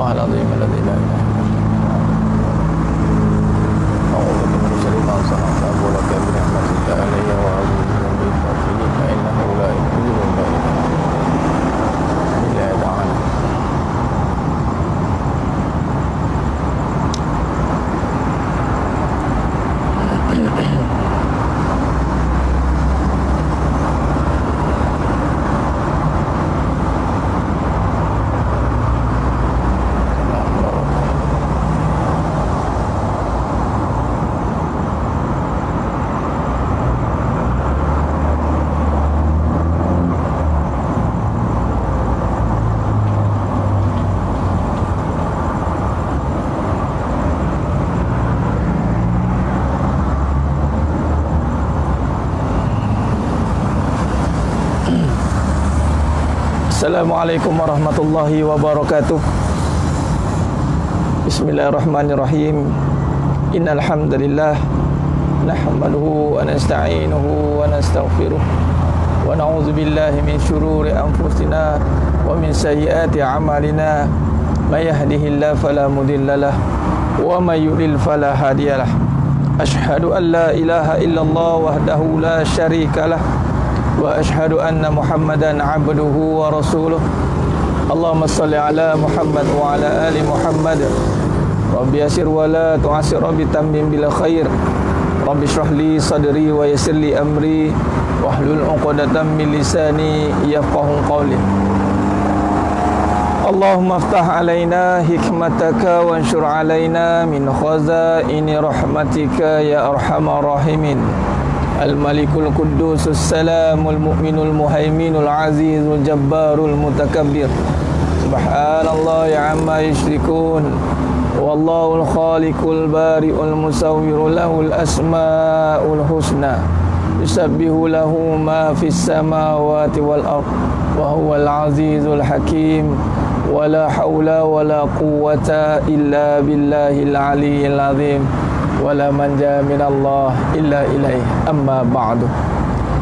Subhanallahil azim alladzi la ilaha illa huwa. A'udzu billahi minasyaitonir rajim. Wa la bi rahmatika alayya wa a'udzu bi fadlika fa innahu la yuhibbu al-jahilin. Bila ta'ala. Assalamualaikum warahmatullahi wabarakatuh. Bismillahirrahmanirrahim. Innal hamdalillah nahmaduhu wa nasta'inuhu wa nastaghfiruh wa na'udzu billahi min shururi anfusina wa min sayyiati a'malina. May yahdihillahu fala mudhillalah wa may yudlil fala hadiyalah. Asyhadu an la ilaha illallah wahdahu la syarikalah wa asyhadu anna Muhammadan abduhu wa rasuluh. Allahumma salli ala Muhammad wa ala ali Muhammad. Rabbi yasir wa la tu'asir, Rabbi tammim bil khair. Rabbi shrah li sadri wa yassir li amri wahlul 'uqdatam min lisani yafqahu qawli. Allahumma aftah alaina hikmataka wa anshur alaina min khazaini rahmatika ya arhamar rahimin. Al-Malikul Quddus As-Salamul Mu'minul Muhaiminul Azizul Jabbarul Mutakabbir. Subhanallah ya amma yushrikun. Wallahul Khaliqul Bari'ul Musawwiru lahul asma'ul husna. Yusabbihu lahu ma fis samawati wal ard wa huwal azizul hakim. Wala haula wala quwwata illa billahil aliyyil azim. Wala manja minallah illa ilaih, amma ba'du.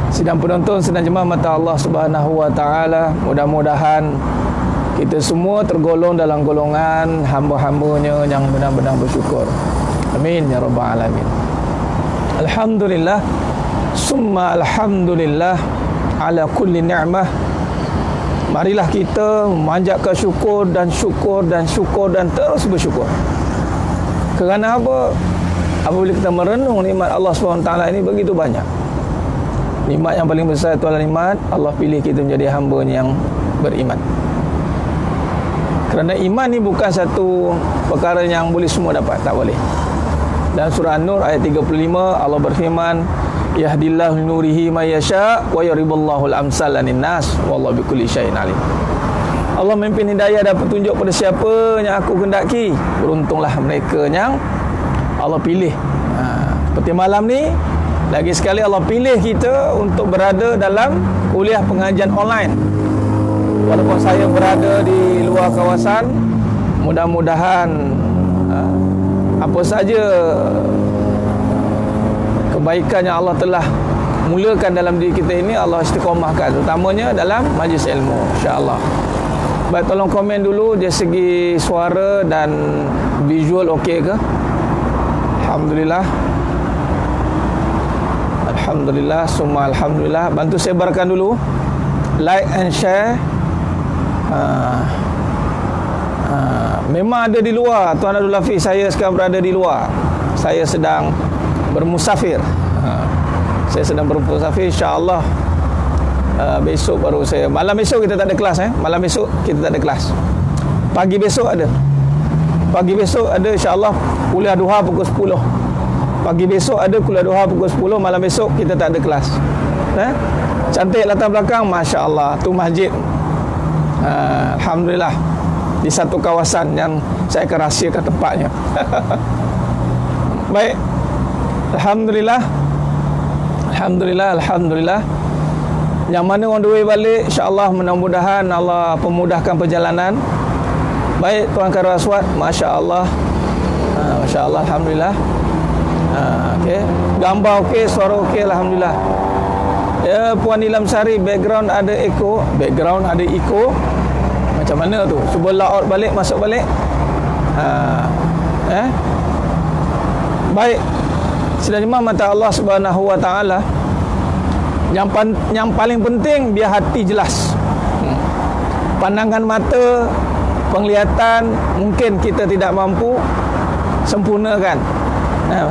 Sidang penonton, sidang jemaah mata Allah Subhanahu wa taala, mudah-mudahan kita semua tergolong dalam golongan hamba-hambanya yang benar-benar bersyukur. Amin ya rabbal alamin. Alhamdulillah summa alhamdulillah ala kulli ni'mah. Marilah kita memanjatkan syukur dan syukur dan syukur dan terus bersyukur. Kerana apa? Apabila kita merenung nikmat Allah SWT ini begitu banyak. Nikmat yang paling besar itu adalah nikmat Allah pilih kita menjadi hamba-Nya yang beriman. Kerana iman ni bukan satu perkara yang boleh semua dapat, tak boleh. Dalam surah An-Nur ayat 35 Allah berfirman, yahdillahu nurihi may yasha wa yadriballahu al-amsala lin-nas wallahu bikulli syai'in alim. Allah memimpin hidayah dan petunjuk pada siapa yang aku kehendaki. Beruntunglah mereka yang Allah pilih. Seperti malam ni, lagi sekali Allah pilih kita untuk berada dalam kuliah pengajian online. Walaupun saya berada di luar kawasan, mudah-mudahan apa saja kebaikan yang Allah telah mulakan dalam diri kita ini Allah istiqamahkan, terutamanya dalam majlis ilmu, insya-Allah. Baik, tolong komen dulu dari segi suara dan visual okey ke? Alhamdulillah. Alhamdulillah, summa alhamdulillah. Bantu sebarkan dulu, like and share. Memang ada di luar, Tuan Abdul Hafiz. Saya sekarang berada di luar. Saya sedang bermusafir. Saya sedang bermusafir, insya-Allah. Besok baru saya. Malam besok kita tak ada kelas. Malam besok kita tak ada kelas. Pagi besok ada. Pagi besok ada, insya-Allah, kuliah duha pukul 10. Pagi besok ada kuliah duha pukul 10. Malam besok kita tak ada kelas. Cantik latar belakang, masya-Allah. Tu masjid. Alhamdulillah. Di satu kawasan yang saya akan rahsiakan tempatnya. Baik. Alhamdulillah. Alhamdulillah, alhamdulillah. Yang mana on the way balik, insya-Allah, mudah-mudahan Allah pemudahkan perjalanan. Baik, Tuan Karul Aswad, masya-Allah. Masya-Allah, alhamdulillah. Okey. Gambar okey, suara okey, alhamdulillah. Ya, Puan Nilam Sari, background ada echo. Background ada echo. Macam mana tu? Cuba layout balik, masuk balik. Baik, sedang mata Allah Subhanahu wa taala, yang paling penting biar hati jelas. Pandangan mata, penglihatan mungkin kita tidak mampu sempurnakan,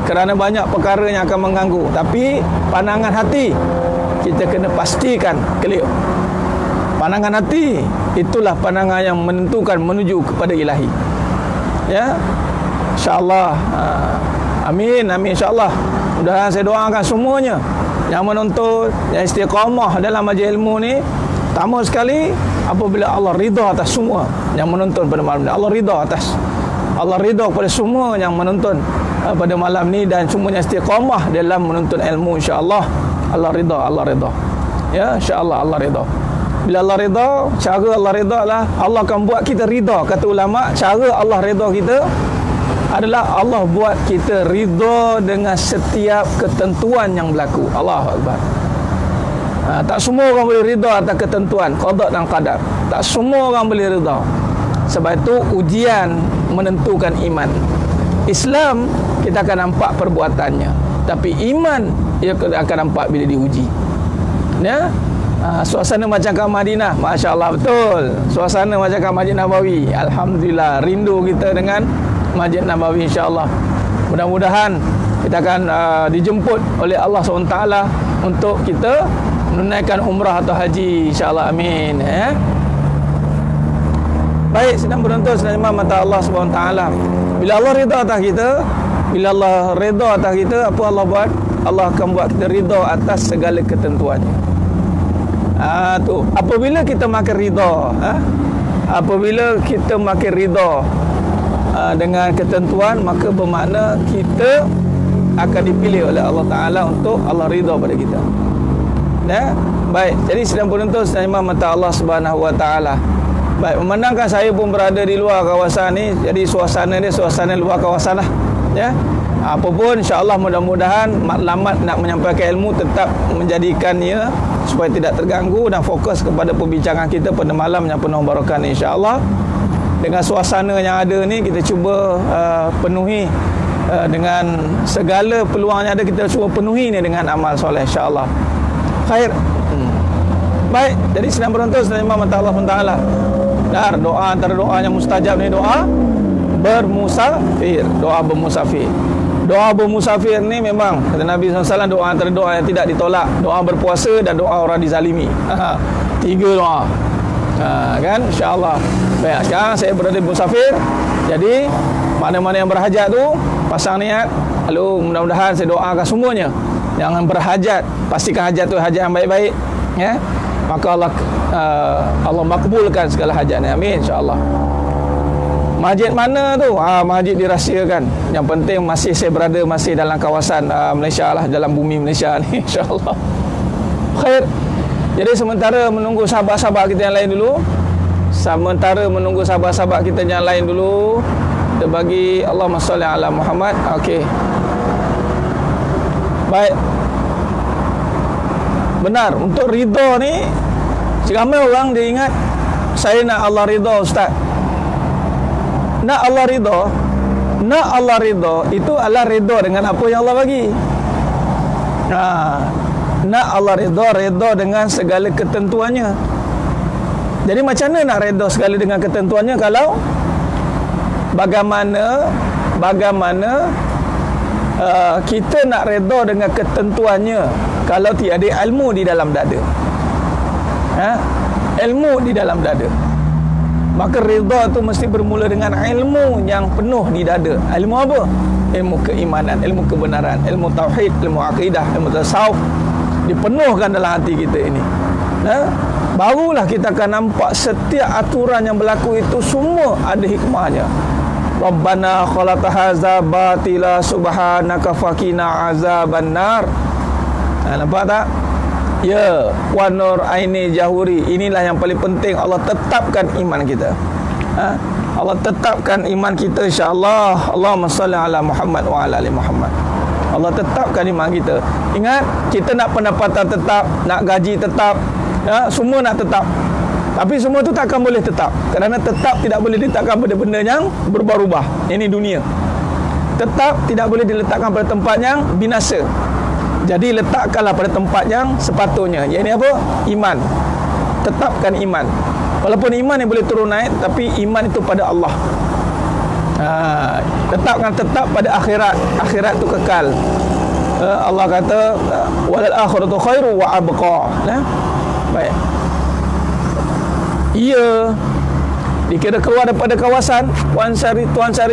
kerana banyak perkara yang akan mengganggu. Tapi pandangan hati kita kena pastikan clear. Pandangan hati itulah pandangan yang menentukan menuju kepada ilahi. Ya, insya-Allah. Amin, amin, insya-Allah. Mudah-mudahan saya doakan semuanya yang menonton, yang istiqamah dalam majlis ilmu ni, pertama sekali apabila Allah ridha atas semua yang menonton pada malam ni. Allah ridha kepada semua yang menonton pada malam ni dan semuanya istiqamah dalam menuntut ilmu, insya-Allah. Allah ridha. Ya, insya-Allah Allah ridha. Bila Allah ridha, cara Allah ridha lah Allah akan buat kita ridha. Kata ulama, cara Allah ridha kita adalah Allah buat kita ridha dengan setiap ketentuan yang berlaku. Allahu Akbar. Tak semua orang boleh ridha atas ketentuan qada dan qadar. Tak semua orang boleh ridha. Sebab itu ujian menentukan iman. Islam kita akan nampak perbuatannya, tapi iman ia akan nampak bila diuji. Ya. Suasana macam kat Madinah, masya-Allah, betul. Suasana macam kat Masjid Nabawi. Alhamdulillah, rindu kita dengan Masjid Nabawi, insya-Allah. Mudah-mudahan kita akan dijemput oleh Allah SWT untuk kita menunaikan umrah atau haji, insya-Allah. Amin. Baik, sedang penonton, sedang mata Allah SWT. Bila Allah ridha atas kita, apa Allah buat? Allah akan buat kita ridha atas segala ketentuannya. Tu apabila kita makin ridha, dengan ketentuan, maka bermakna kita akan dipilih oleh Allah Ta'ala untuk Allah ridha pada kita. Baik, jadi sedang penonton, sedang mata Allah Subhanahu wa taala. Baik, memandangkan saya pun berada di luar kawasan ni, jadi suasana dia suasana luar kawasan lah. Ya. Apapun, insya-Allah mudah-mudahan maklumat nak menyampaikan ilmu tetap menjadikannya supaya tidak terganggu dan fokus kepada perbincangan kita pada malam yang penuh barakah ni, insya-Allah. Dengan suasana yang ada ni, kita cuba penuhi dengan segala peluang yang ada, kita cuba penuhi ni dengan amal soleh, insya-Allah. Khair. Baik, jadi sedang penonton, sedang mata Allah Taala. Dar doa, antara doa yang mustajab ni doa bermusafir. Doa bermusafir ni memang kata Nabi SAW, doa antara doa yang tidak ditolak. Doa berpuasa dan doa orang dizalimi. 3 doa. Kan, insya-Allah. Baik, sekarang saya berada di musafir. Jadi mana-mana yang berhajat tu pasang niat. Lalu mudah-mudahan saya doakan semuanya yang berhajat, pastikan hajat tu hajat yang baik-baik, ya. Maka Allah makbulkan segala hajatnya. Amin, insya-Allah. Masjid mana tu? Masjid dirahsiakan. Yang penting saya berada dalam kawasan Malaysia lah, dalam bumi Malaysia ni, insya-Allah. Khair. Jadi sementara menunggu sahabat-sahabat kita yang lain dulu, kita bagi Allahumma shalli ala Muhammad. Okey. Baik. Benar, untuk ridha ni ramai orang dia ingat saya nak Allah ridha, ustaz. Nak Allah ridha itu adalah ridha dengan apa yang Allah bagi. Nak Allah ridha dengan segala ketentuannya. Jadi macam mana nak ridha segala dengan ketentuannya kalau bagaimana kita nak ridha dengan ketentuannya kalau tiada ilmu di dalam dada. Ilmu di dalam dada. Maka ridha tu mesti bermula dengan ilmu yang penuh di dada. Ilmu apa? Ilmu keimanan, ilmu kebenaran, ilmu tauhid, ilmu akidah, ilmu tasawuf dipenuhkan dalam hati kita ini. Barulah kita akan nampak setiap aturan yang berlaku itu semua ada hikmahnya. Rabbana khalaqta hadza batila subhanaka faqina azabannar. Nampak tak? Ya, wa nur aini jahuri. Inilah yang paling penting. Allah tetapkan iman kita. Allah tetapkan iman kita, insya-Allah. Allahumma shalli ala Muhammad wa ala ali Muhammad. Allah tetapkan iman kita. Ingat, kita nak pendapatan tetap, nak gaji tetap, semua nak tetap. Tapi semua tu takkan boleh tetap, kerana tetap tidak boleh diletakkan pada benda yang berubah-ubah. Ini dunia. Tetap tidak boleh diletakkan pada tempat yang binasa. Jadi letakkanlah pada tempat yang sepatutnya. Yang ini apa? Iman. Tetapkan iman. Walaupun iman yang boleh turun naik, tapi iman itu pada Allah. Tetap pada akhirat. Akhirat itu kekal. Allah kata walal akhiratu khairu wa abqa. Baik. Ia dikira keluar daripada kawasan Tuan Syari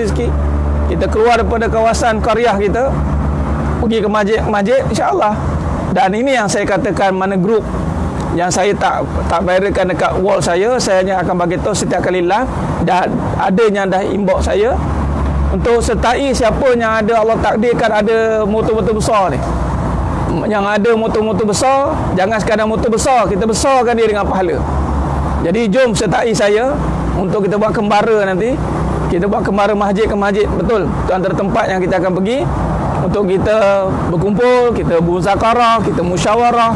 rezeki. Kita keluar daripada kawasan qaryah kita, pergi ke masjid, insya-Allah. Dan ini yang saya katakan, mana grup yang saya tak viralkan dekat wall saya hanya akan bagi tahu setiap kali live, dan ada yang dah inbox saya untuk sertai siapa yang ada Allah takdirkan ada motor-motor besar ni. Yang ada motor-motor besar, jangan sekadar motor besar, kita besarkan dia dengan pahala. Jadi jom sertai saya untuk kita buat kembara nanti. Kita buat kembara masjid ke masjid. Betul, itu antara tempat yang kita akan pergi untuk kita berkumpul, kita bermuzakarah, kita musyawarah,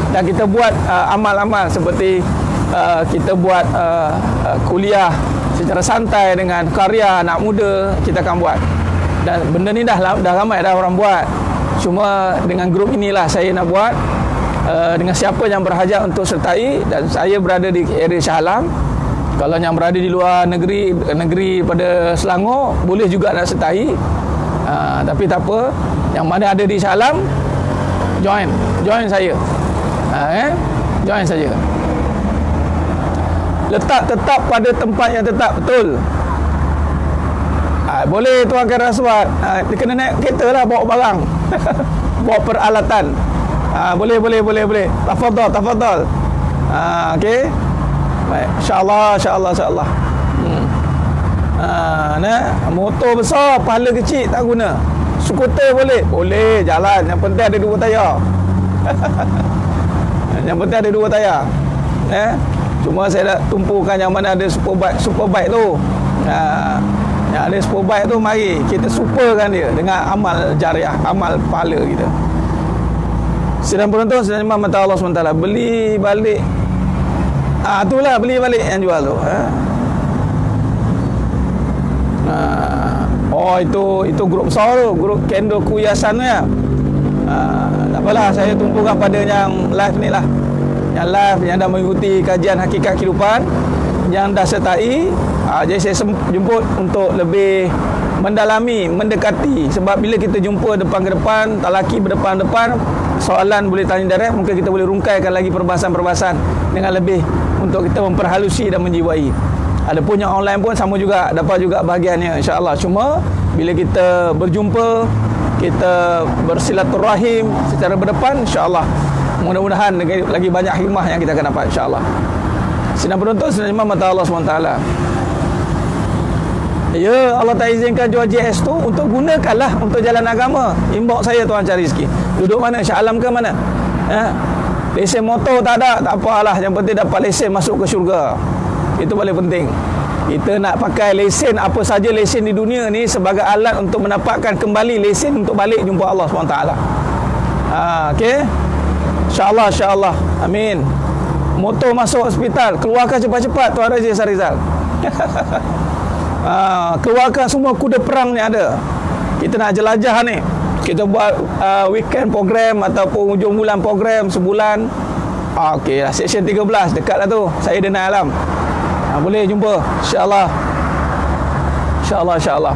dan kita buat amal-amal seperti kita buat kuliah secara santai dengan karya anak muda, kita akan buat. Dan benda ni dah ramai dah orang buat. Cuma dengan grup inilah saya nak buat, dengan siapa yang berhajat untuk sertai. Dan saya berada di area Shah Alam. Kalau yang berada di luar negeri pada Selangor, boleh juga nak sertai. Tapi tak apa, yang mana ada di Shah Alam, join saya. Join saja. Letak tetap pada tempat yang tetap. Betul. Boleh tuangkan rasuat. Dia kena naik kereta lah, bawa barang. Bawa peralatan. Boleh. Tafadhal. Okey. Baik. InsyaAllah. Motor besar, pahala kecil tak guna. Skuter boleh jalan. Yang penting ada 2 tayar. Yang penting ada 2 tayar. Cuma saya nak tumpukan yang mana ada superbike tu. Yang ada superbike tu, mari kita superkan dia dengan amal jariah, amal pahala kita. Sedang penonton, sedang mata Allah SWT, beli balik. Itulah beli balik yang jual tu. Itu grup besar tu, grup Kendo Kuyasan tu ya. Tak apalah, saya tumpukan pada yang live ni lah. Yang live, yang dah mengikuti kajian hakikat kehidupan, yang dah sertai. Jadi saya jemput untuk lebih mendalami, mendekati. Sebab bila kita jumpa depan ke depan, talaki berdepan-depan, soalan boleh tanya direct, mungkin kita boleh rungkaikan lagi perbahasan-perbahasan dengan lebih untuk kita memperhalusi dan menjiwai. Adapun yang online pun sama juga, dapat juga bahagiannya, insya-Allah. Cuma bila kita berjumpa, kita bersilaturahim secara berdepan, insya-Allah, mudah-mudahan lagi banyak hikmah yang kita akan dapat, insya-Allah. Sedang penonton, sedang mata Allah SWT. Ya, Allah tak izinkan jual JS tu, untuk gunakanlah untuk jalan agama. Inbox saya, Tuan cari rezeki. Duduk mana? Shah Alam ke mana? Lesen motor tak ada, tak apalah. Yang penting dapat lesen masuk ke syurga. Itu paling penting. Kita nak pakai lesen, apa saja lesen di dunia ni, sebagai alat untuk mendapatkan kembali lesen untuk balik jumpa Allah SWT. Okey. InsyaAllah. Amin. Motor masuk hospital, keluarkan cepat-cepat Tuan Raja Sarizal. Keluarkan semua kuda perang ni ada. Kita nak jelajah ni. Kita buat weekend program ataupun hujung bulan program sebulan. Okey lah, section 13 dekat lah tu. Saya Denai Alam. Boleh jumpa, insya-Allah. Insya-Allah.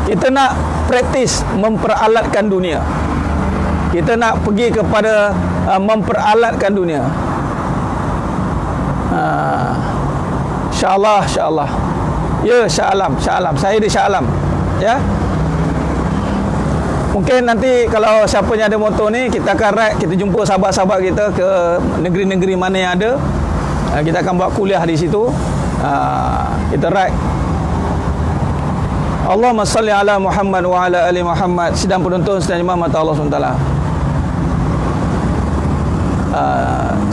Kita nak praktis memperalatkan dunia. Kita nak pergi kepada memperalatkan dunia. InsyaAllah. Ya, Shah Alam. Saya di Shah Alam. Ya. Mungkin nanti kalau siapa yang ada motor ni, kita akan ride, kita jumpa sahabat-sahabat kita ke negeri-negeri mana yang ada. Kita akan buat kuliah di situ. Kita ride. Allahumma salli ala Muhammad wa ala ali Muhammad. Sedang penonton, sedang jemaah mata Allah SWT.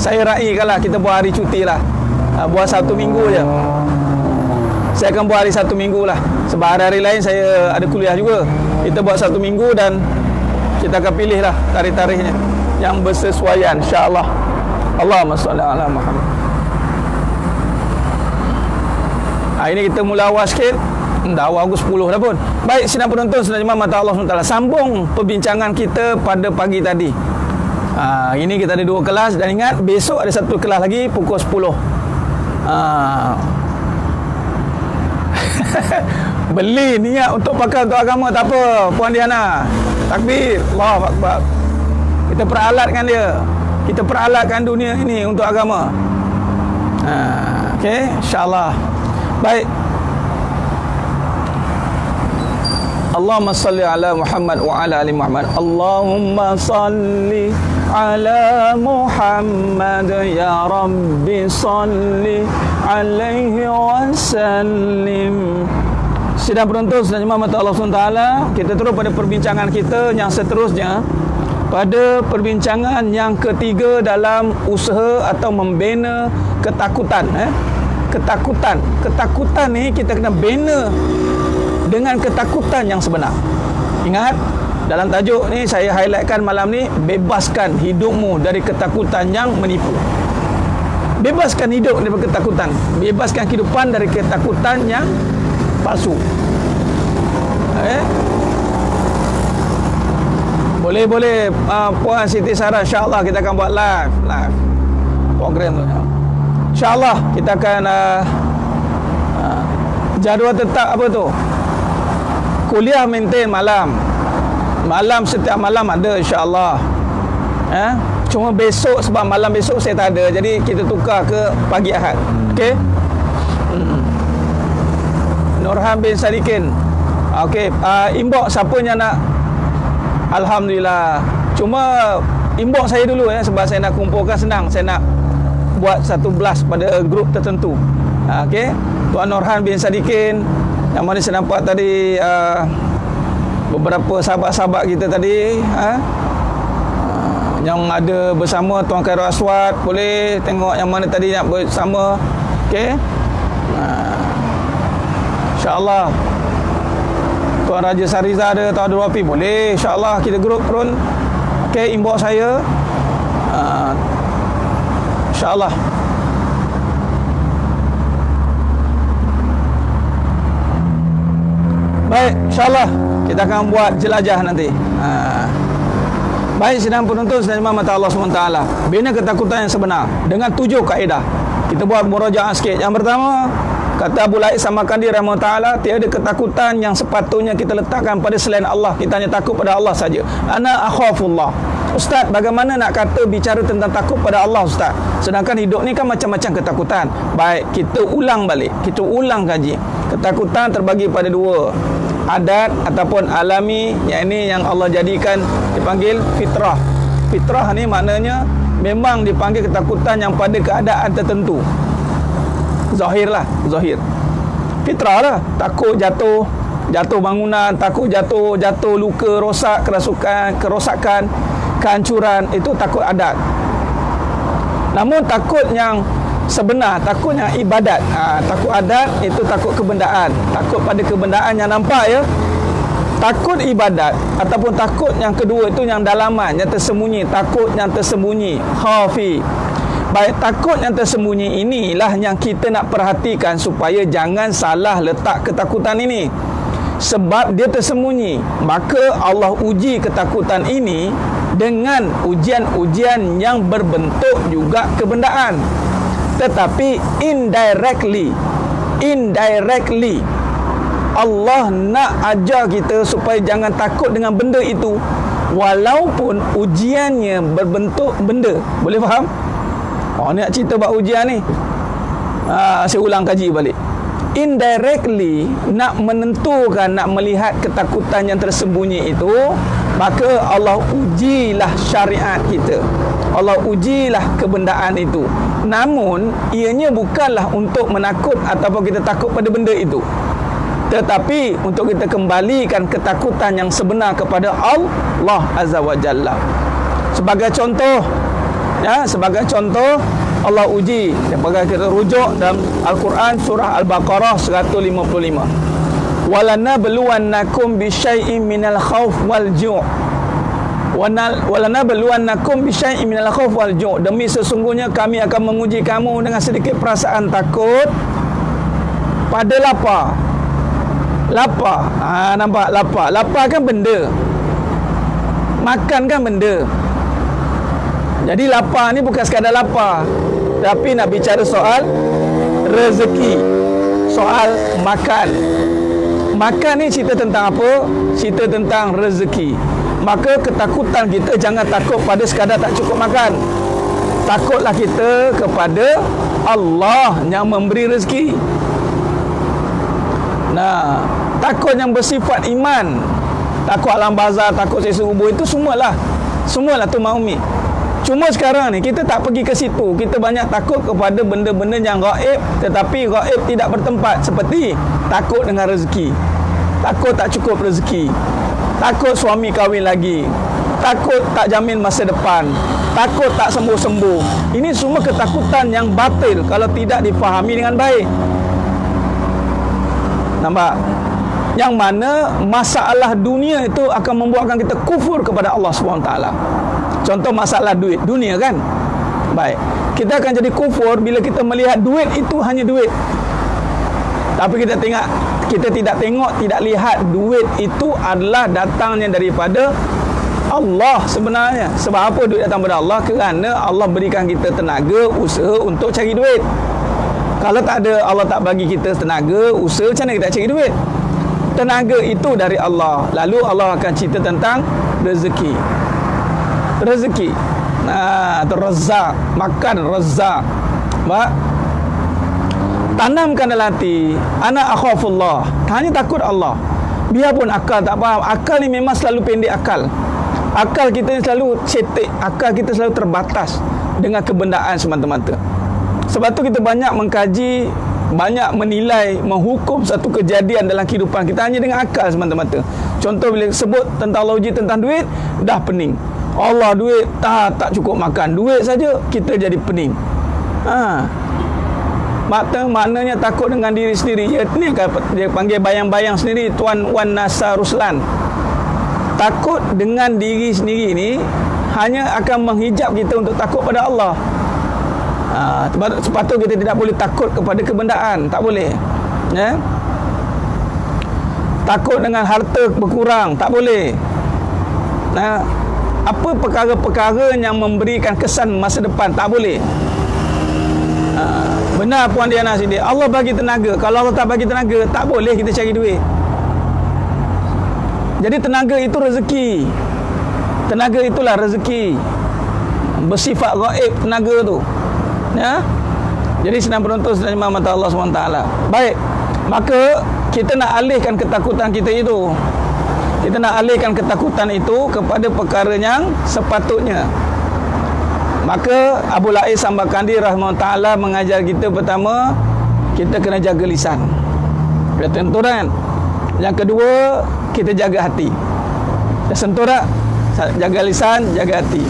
Saya raikanlah kita buat hari cuti lah. Buat 1 minggu je. Saya akan buat hari 1 minggu lah. Sebab hari-hari lain saya ada kuliah juga. Kita buat 1 minggu dan kita akan pilih lah tarikh-tarikhnya yang bersesuaian, insya-Allah. Allahumma salli ala Muhammad. Hari ni kita mula awal sikit. Dah awal Ogos 10 dah pun. Baik, sidang penonton, sidang jemaah mata Allah SWT, sambung perbincangan kita pada pagi tadi. Ini kita ada 2 kelas. Dan ingat, besok ada 1 kelas lagi pukul 10. Beli niat untuk pakai untuk agama tak apa, Puan Diana. Takbir, Allahu Akbar. Kita peralatkan dia. Kita peralatkan dunia ini untuk agama. Okey, insya-Allah. Baik. Allahumma salli ala Muhammad wa ala ali Muhammad. Allahumma salli ala Muhammad ya Rabbi salli alaihi wasallim. Sidang penonton, sidang jemaah mata Allah SWT, kita terus pada perbincangan kita yang seterusnya. Pada perbincangan yang ketiga dalam usaha atau membina ketakutan. Ketakutan ni kita kena bina dengan ketakutan yang sebenar. Ingat, dalam tajuk ni saya highlightkan malam ni, bebaskan hidupmu dari ketakutan yang menipu. Bebaskan hidup dari ketakutan. Bebaskan kehidupan dari ketakutan yang palsu. Boleh Puan Siti Sarah, insya-Allah kita akan buat live program tu. Insya-Allah kita akan jadual tetap apa tu? Kuliah maintain malam. Setiap malam ada, insya-Allah. Cuma besok, sebab malam besok saya tak ada, jadi kita tukar ke pagi Ahad. Okey? Nurhan bin Sadikin. Okey, inbox siapa yang nak. Alhamdulillah. Cuma inbox saya dulu sebab saya nak kumpulkan, senang. Saya nak buat satu blast pada grup tertentu. Okey. Tuan Nurhan bin Sadikin, yang mana saya nampak tadi beberapa sahabat-sahabat kita tadi yang ada bersama Tuan Khairul Aswad, boleh tengok yang mana tadi nak bersama. Okey. InsyaAllah Tuan Raja Sariza ada, Tuan Abdul Wafi, boleh, insyaAllah kita grup pun. Okey, inbox saya, insyaAllah. Baik, insyaAllah kita akan buat jelajah nanti. Baik, sidang penonton, sidang jemaah mata Allah SWT, bina ketakutan yang sebenar dengan 7 kaedah. Kita buat murajaah sikit. Yang pertama, kata Abu Laid Samarkandi rahimahullah ta'ala, tiada ketakutan yang sepatutnya kita letakkan pada selain Allah. Kita hanya takut pada Allah saja. Ana akhafullah. Ustaz, bagaimana nak kata bicara tentang takut pada Allah, Ustaz? Sedangkan hidup ni kan macam-macam ketakutan. Baik, kita ulang balik. Kita ulang kaji. Ketakutan terbagi pada 2. Adat ataupun alami, yang ini yang Allah jadikan dipanggil fitrah. Fitrah ni maknanya memang dipanggil ketakutan yang pada keadaan tertentu. Zahir lah, zahir. Fitrah lah. Takut jatuh bangunan, takut jatuh luka, rosak, kerosakan, kehancuran, itu takut adat. Namun takut yang sebenar, takut yang ibadat, takut adat itu takut kebendaan, takut pada kebendaan yang nampak ya. Takut ibadat ataupun takut yang kedua itu yang dalaman, yang tersembunyi, takut yang tersembunyi, khafi. Baik, takut yang tersembunyi inilah yang kita nak perhatikan supaya jangan salah letak ketakutan ini. Sebab dia tersembunyi, maka Allah uji ketakutan ini dengan ujian-ujian yang berbentuk juga kebendaan. Tetapi indirectly Allah nak ajar kita supaya jangan takut dengan benda itu, walaupun ujiannya berbentuk benda. Boleh faham? Ni nak cerita bab ujian ni. Saya ulang kaji balik. Indirectly nak menentukan, nak melihat ketakutan yang tersembunyi itu, maka Allah ujilah syariat kita. Allah ujilah kebendaan itu. Namun ianya bukanlah untuk menakut ataupun kita takut pada benda itu, tetapi untuk kita kembalikan ketakutan yang sebenar kepada Allah Azza wa Jalla. Sebagai contoh, Allah uji, sebagai kita rujuk dalam Al-Quran surah Al-Baqarah 155. Walanabluwannakum bisyai'in minal khauf wal ju'. Walanabluwannakum bisyai'in minal khauf wal ju'. Demi sesungguhnya kami akan menguji kamu dengan sedikit perasaan takut pada lapar. Lapar. Nampak lapar. Lapar kan benda. Makan kan benda. Jadi lapar ni bukan sekadar lapar, tapi nak bicara soal rezeki, soal makan. Makan ni cerita tentang apa? Cerita tentang rezeki. Maka ketakutan kita jangan takut pada sekadar tak cukup makan. Takutlah kita kepada Allah yang memberi rezeki. Nah, takut yang bersifat iman, takut alam bazar, takut siksa kubur, itu semualah tu maumi. Cuma sekarang ni kita tak pergi ke situ. Kita banyak takut kepada benda-benda yang gaib, tetapi gaib tidak bertempat. Seperti takut dengan rezeki, takut tak cukup rezeki, takut suami kahwin lagi, takut tak jamin masa depan, takut tak sembuh-sembuh. Ini semua ketakutan yang batil kalau tidak difahami dengan baik. Nampak? Yang mana masalah dunia itu akan membuatkan kita kufur kepada Allah SWT. Contoh masalah duit dunia kan. Baik, kita akan jadi kufur bila kita melihat duit itu hanya duit. Tapi kita tidak tengok, tidak lihat duit itu adalah datangnya daripada Allah sebenarnya. Sebab apa duit datang daripada Allah? Kerana Allah berikan kita tenaga, usaha untuk cari duit. Kalau tak ada, Allah tak bagi kita tenaga, usaha, macam mana kita cari duit? Tenaga itu dari Allah. Lalu Allah akan cerita tentang rezeki. Rezeki. Razzaq, makan razzaq. Tanamkan dalam hati, ana akhafullah, hanya takut Allah. Biarpun akal tak faham. Akal ni memang selalu pendek akal. Akal kita ni selalu cetek, akal kita selalu terbatas dengan kebendaan semata-mata. Sebab tu kita banyak mengkaji, banyak menilai, menghukum satu kejadian dalam kehidupan kita hanya dengan akal semata-mata. Contoh bila sebut tentang Allah uji tentang duit, dah pening. Allah duit, tak cukup makan. Duit saja kita jadi pening. Maknanya takut dengan diri sendiri. Dia panggil bayang-bayang sendiri, Tuan Wan Nasar Ruslan. Takut dengan diri sendiri ni hanya akan menghijab kita untuk takut pada Allah. Sepatutnya kita tidak boleh takut kepada kebendaan. Tak boleh. Takut dengan harta berkurang. Tak boleh. Apa perkara-perkara yang memberikan kesan masa depan, tak boleh. Benar Puan Diana sini, Allah bagi tenaga. Kalau Allah tak bagi tenaga, tak boleh kita cari duit. Jadi tenaga itu rezeki. Tenaga itulah rezeki. Bersifat gaib tenaga tu. Jadi senang penonton, senang imam mata Allah SWT. Baik, maka kita nak alihkan ketakutan kita itu. Kita nak alihkan ketakutan itu kepada perkara yang sepatutnya. Maka Abu Lais Sambakandi rahimahullah ta'ala mengajar kita, pertama, kita kena jaga lisan. Dah tentu kan? Yang kedua, kita jaga hati. Dah sentuh tak? Jaga lisan, jaga hati.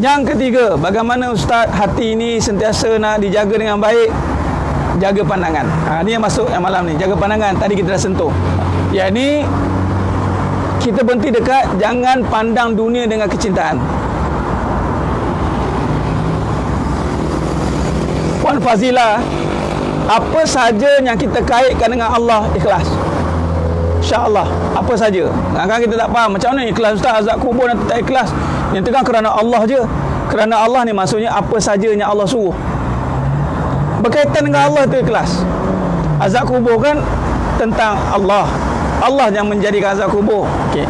Yang ketiga, bagaimana Ustaz hati ini sentiasa nak dijaga dengan baik? Jaga pandangan. Ini yang masuk yang malam ni. Jaga pandangan. Tadi kita dah sentuh. Yang ini kita berhenti dekat, jangan pandang dunia dengan kecintaan. Puan Fazila, apa saja yang kita kaitkan dengan Allah, ikhlas. InsyaAllah, apa saja. Kadang-kadang kita tak faham, macam mana ikhlas Ustaz, azab kubur nanti tak ikhlas. Yang itu kan kerana Allah je. Kerana Allah ni maksudnya apa saja yang Allah suruh. Berkaitan dengan Allah itu ikhlas. Azab kubur kan tentang Allah. Allah yang menjadikan azab kubur. Okey.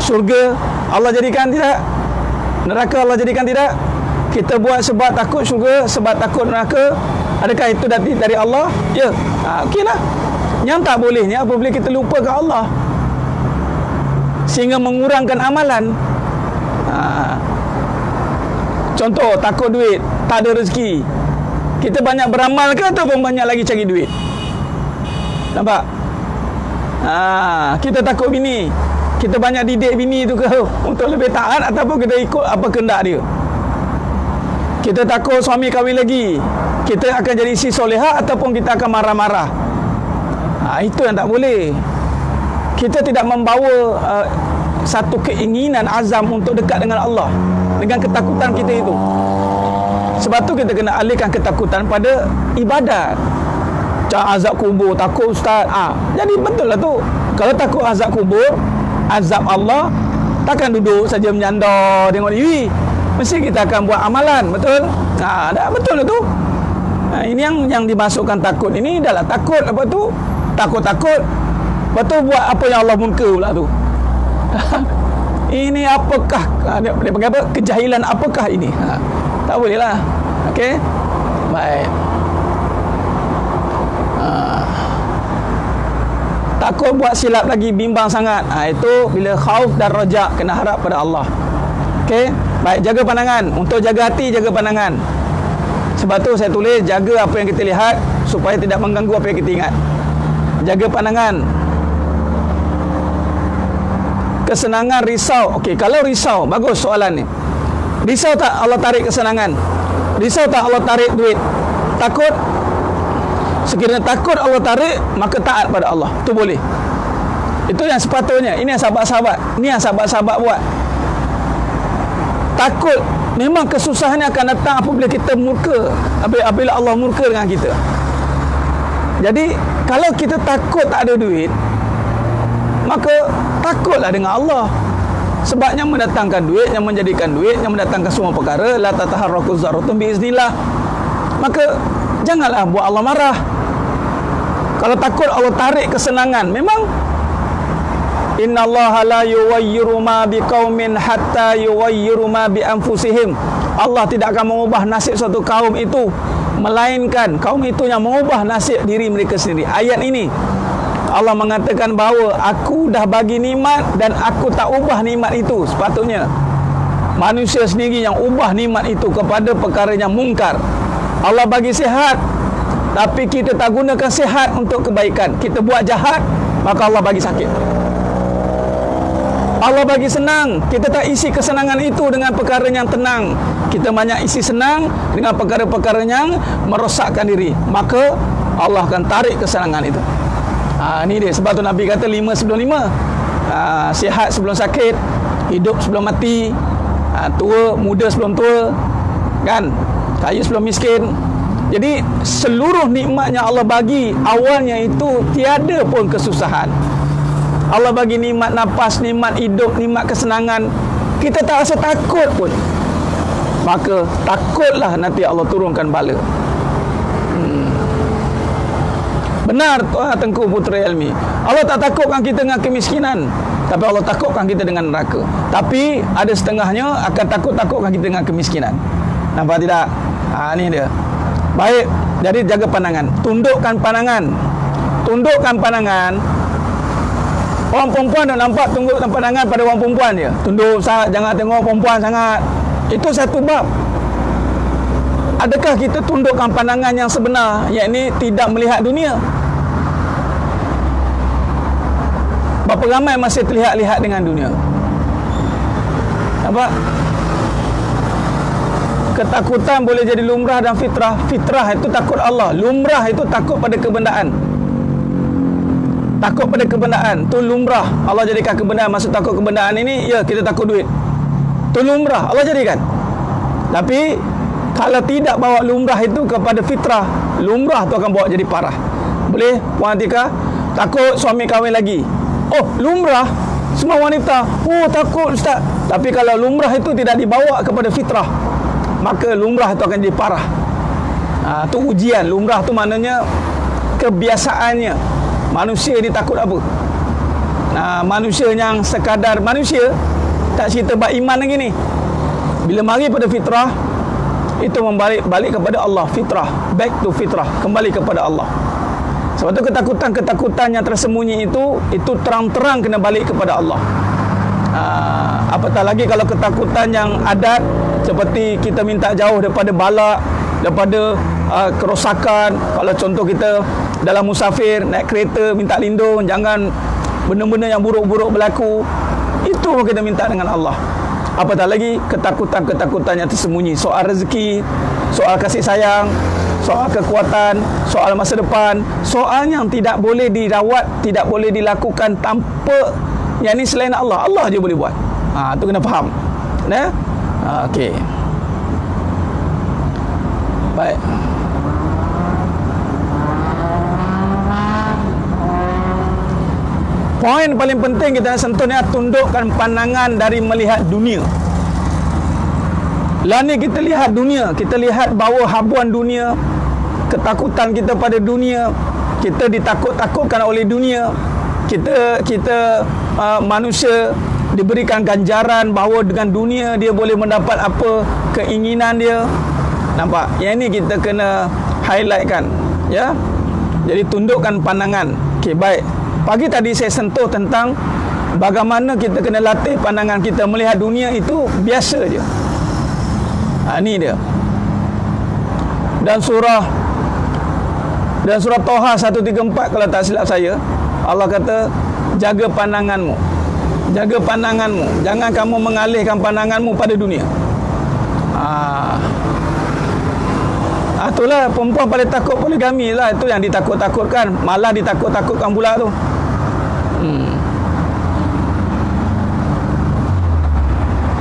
Syurga Allah jadikan tidak? Neraka Allah jadikan tidak? Kita buat sebab takut syurga, sebab takut neraka. Adakah itu dari Allah? Ya. Okeylah. Yang tak bolehnya apabila kita lupa ke Allah sehingga mengurangkan amalan. Contoh, takut duit, tak ada rezeki. Kita banyak beramal ke ataupun banyak lagi cari duit? Nampak? Kita takut bini, kita banyak didik bini tu ke untuk lebih taat ataupun kita ikut apa kehendak dia? Kita takut suami kahwin lagi, kita akan jadi isteri solehah ataupun kita akan marah-marah? Itu yang tak boleh. Kita tidak membawa satu keinginan azam untuk dekat dengan Allah dengan ketakutan kita itu. Sebab tu kita kena alihkan ketakutan pada ibadat. azab kubur, takut ustaz. Jadi betul lah tu. Kalau takut azab kubur, azab Allah, takkan duduk saja menyandar tengok TV. Mesti kita akan buat amalan, betul? Dah betul lah tu. Ini yang dimasukkan takut ini adalah takut apa tu? Takut-takut. Betul buat apa yang Allah murka pula tu. Ini apakah dia panggil apa? Kejahilan apakah ini? Tak boleh lah. Okey. Baik. Takut buat silap lagi, bimbang sangat. Itu bila khauf dan raja, kena harap pada Allah. Okey. Baik, jaga pandangan. Untuk jaga hati, jaga pandangan. Sebab tu saya tulis jaga apa yang kita lihat supaya tidak mengganggu apa yang kita ingat. Jaga pandangan. Kesenangan, risau. Okey, kalau risau, bagus soalan ni. Risau tak Allah tarik kesenangan? Risau tak Allah tarik duit? Takut? Sekiranya takut Allah tarik, maka taat pada Allah. Itu boleh. Itu yang sepatutnya. Ini yang sahabat-sahabat. Ini yang sahabat-sahabat buat. Takut. Memang kesusahan akan datang apabila kita murka. Apabila Allah murka dengan kita. Jadi, kalau kita takut tak ada duit, maka takutlah dengan Allah. Sebab yang mendatangkan duit, yang menjadikan duit, yang mendatangkan semua perkara, la tataharraku zarratun biiznillah. Maka janganlah buat Allah marah. Kalau takut Allah tarik kesenangan, memang innallaha la yughayyiru ma biqaumin hatta yughayyiru ma bi anfusihim. Allah tidak akan mengubah nasib suatu kaum itu melainkan kaum itu yang mengubah nasib diri mereka sendiri. Ayat ini Allah mengatakan bahawa aku dah bagi nikmat dan aku tak ubah nikmat itu. Sepatutnya manusia sendiri yang ubah nikmat itu kepada perkara yang mungkar. Allah bagi sihat, tapi kita tak gunakan sihat untuk kebaikan. Kita buat jahat, maka Allah bagi sakit. Allah bagi senang, kita tak isi kesenangan itu dengan perkara yang tenang. Kita banyak isi senang dengan perkara-perkara yang merosakkan diri, maka Allah akan tarik kesenangan itu. Ini dia. Sebab tu Nabi kata 5 sebelum 5. Sihat sebelum sakit, hidup sebelum mati, tua, muda sebelum tua, kan? Kaya sebelum miskin. Jadi seluruh nikmat yang Allah bagi awalnya itu tiada pun kesusahan. Allah bagi nikmat nafas, nikmat hidup, nikmat kesenangan, kita tak rasa takut pun. Maka takutlah nanti Allah turunkan bala. Benar Tengku Putera Ilmi, Allah tak takutkan kita dengan kemiskinan, tapi Allah takutkan kita dengan neraka. Tapi ada setengahnya akan takutkan kita dengan kemiskinan. Nampak tidak? Ni dia. Baik, jadi jaga pandangan. Tundukkan pandangan. Tundukkan pandangan. Orang perempuan dah nampak tundukkan pandangan pada orang perempuan dia. Tunduk, jangan tengok perempuan sangat. Itu satu bab. Adakah kita tundukkan pandangan yang sebenar, yakni tidak melihat dunia? Berapa ramai masih terlihat-lihat dengan dunia? Nampak? Ketakutan boleh jadi lumrah dan fitrah. Fitrah itu takut Allah, lumrah itu takut pada kebendaan. Takut pada kebendaan tu lumrah. Allah jadikan kebendaan. Maksud takut kebendaan ini, ya kita takut duit, tu lumrah Allah jadikan. Tapi kalau tidak bawa lumrah itu kepada fitrah, lumrah tu akan bawa jadi parah. Boleh Puan Atika takut suami kahwin lagi? Oh, lumrah semua wanita, oh takut ustaz. Tapi kalau lumrah itu tidak dibawa kepada fitrah, maka lumrah itu akan jadi parah. Tu ujian. Lumrah tu maknanya kebiasaannya. Manusia ni takut apa? Manusia yang sekadar manusia, tak cerita bab iman lagi ni. Bila mari pada fitrah, itu balik kepada Allah. Fitrah, back to fitrah, kembali kepada Allah. Sebab tu ketakutan yang tersembunyi itu terang-terang kena balik kepada Allah. Apatah lagi kalau ketakutan yang adat, seperti kita minta jauh daripada bala, daripada kerosakan. Kalau contoh kita dalam musafir, naik kereta, minta lindung, jangan benda-benda yang buruk-buruk berlaku. Itu kita minta dengan Allah. Apatah lagi ketakutan yang tersembunyi, soal rezeki, soal kasih sayang, soal kekuatan, soal masa depan, soal yang tidak boleh dirawat, tidak boleh dilakukan tanpa yang ni selain Allah. Allah je boleh buat. Tu kena faham. Okey. Baik. Poin paling penting kita nak sentuh ni, tundukkan pandangan dari melihat dunia. Lah ni kita lihat dunia, kita lihat bahawa habuan dunia, ketakutan kita pada dunia, kita ditakut-takutkan oleh dunia. Kita manusia diberikan ganjaran bahawa dengan dunia dia boleh mendapat apa keinginan dia. Nampak? Yang ini kita kena highlightkan, ya. Jadi tundukkan pandangan. Okey, baik. Pagi tadi saya sentuh tentang bagaimana kita kena latih pandangan kita melihat dunia itu biasa je. Ni dia. Dan surah Toha 134 kalau tak silap saya, Allah kata jaga pandanganmu. Jaga pandanganmu. Jangan kamu mengalihkan pandanganmu pada dunia. Itulah perempuan paling takut poligami lah. Itu yang ditakut-takutkan. Malah ditakut-takutkan pula tu.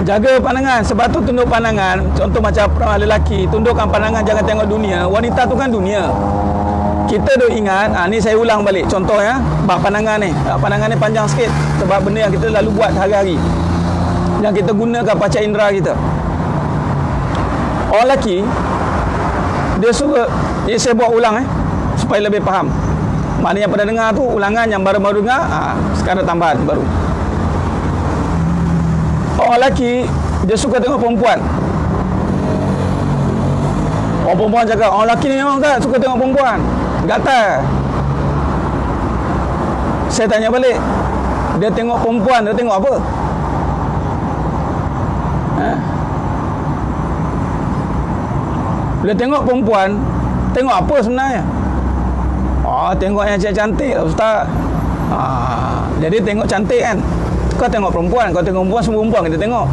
Jaga pandangan. Sebab tu tunduk pandangan. Contoh macam lelaki, tundukkan pandangan, jangan tengok dunia. Wanita tu kan dunia. Kita duk ingat, ni saya ulang balik contoh ya, bab pandangan ni. Pandangan ni panjang sikit sebab benda yang kita lalu buat hari-hari, yang kita gunakan panca indera kita. Orang lelaki dia suka, saya buat ulang supaya lebih faham. Maknanya pada dengar tu ulangan yang baru-baru dengar, sekarang tambahan baru. Orang lelaki dia suka tengok perempuan. Orang perempuan cakap, orang lelaki ni memang tak suka tengok perempuan, gatal. Saya tanya balik, dia tengok perempuan, dia tengok apa? Bila tengok perempuan, tengok apa sebenarnya? Tengok yang cantik lah ustaz. Jadi tengok cantik kan. Kau tengok perempuan, kau tengok perempuan, semua perempuan kita tengok.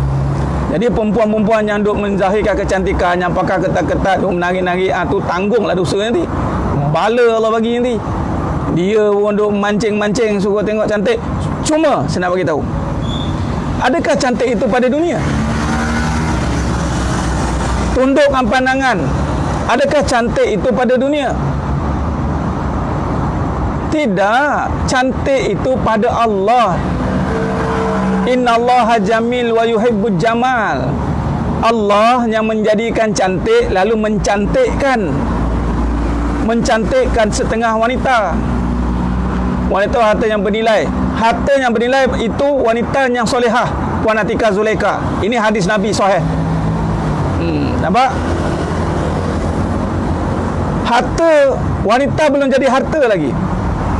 Jadi perempuan-perempuan yang duk menzahirkan kecantikan, yang pakai ketat-ketat, duk menari-nari, tu tanggunglah dosa nanti. Bala Allah bagi nanti. Dia pun duk mancing-mancing suruh tengok cantik. Cuma saya nak bagi tahu, adakah cantik itu pada dunia? Tundukkan pandangan. Adakah cantik itu pada dunia? Tidak. Cantik itu pada Allah. Innallaha jamil wa yuhibbul jamal. Allah yang menjadikan cantik lalu mencantikkan setengah wanita. Wanita harta yang bernilai. Harta yang bernilai itu wanita yang solehah. Puan Atikah Zulaikha. Ini hadis Nabi sahih. Nampak? Harta wanita belum jadi harta lagi,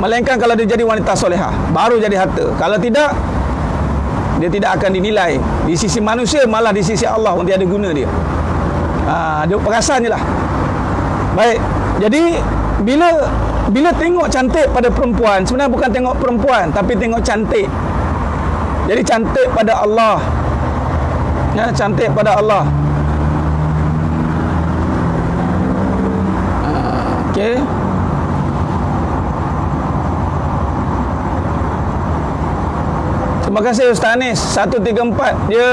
melainkan kalau dia jadi wanita solehah baru jadi harta. Kalau tidak, dia tidak akan dinilai di sisi manusia, malah di sisi Allah pun tiada guna dia. Dia perasan je lah. Baik. Jadi bila tengok cantik pada perempuan, sebenarnya bukan tengok perempuan, tapi tengok cantik. Jadi cantik pada Allah. Ya, cantik pada Allah. Okey. Terima kasih Ustaz Anis. 134. Dia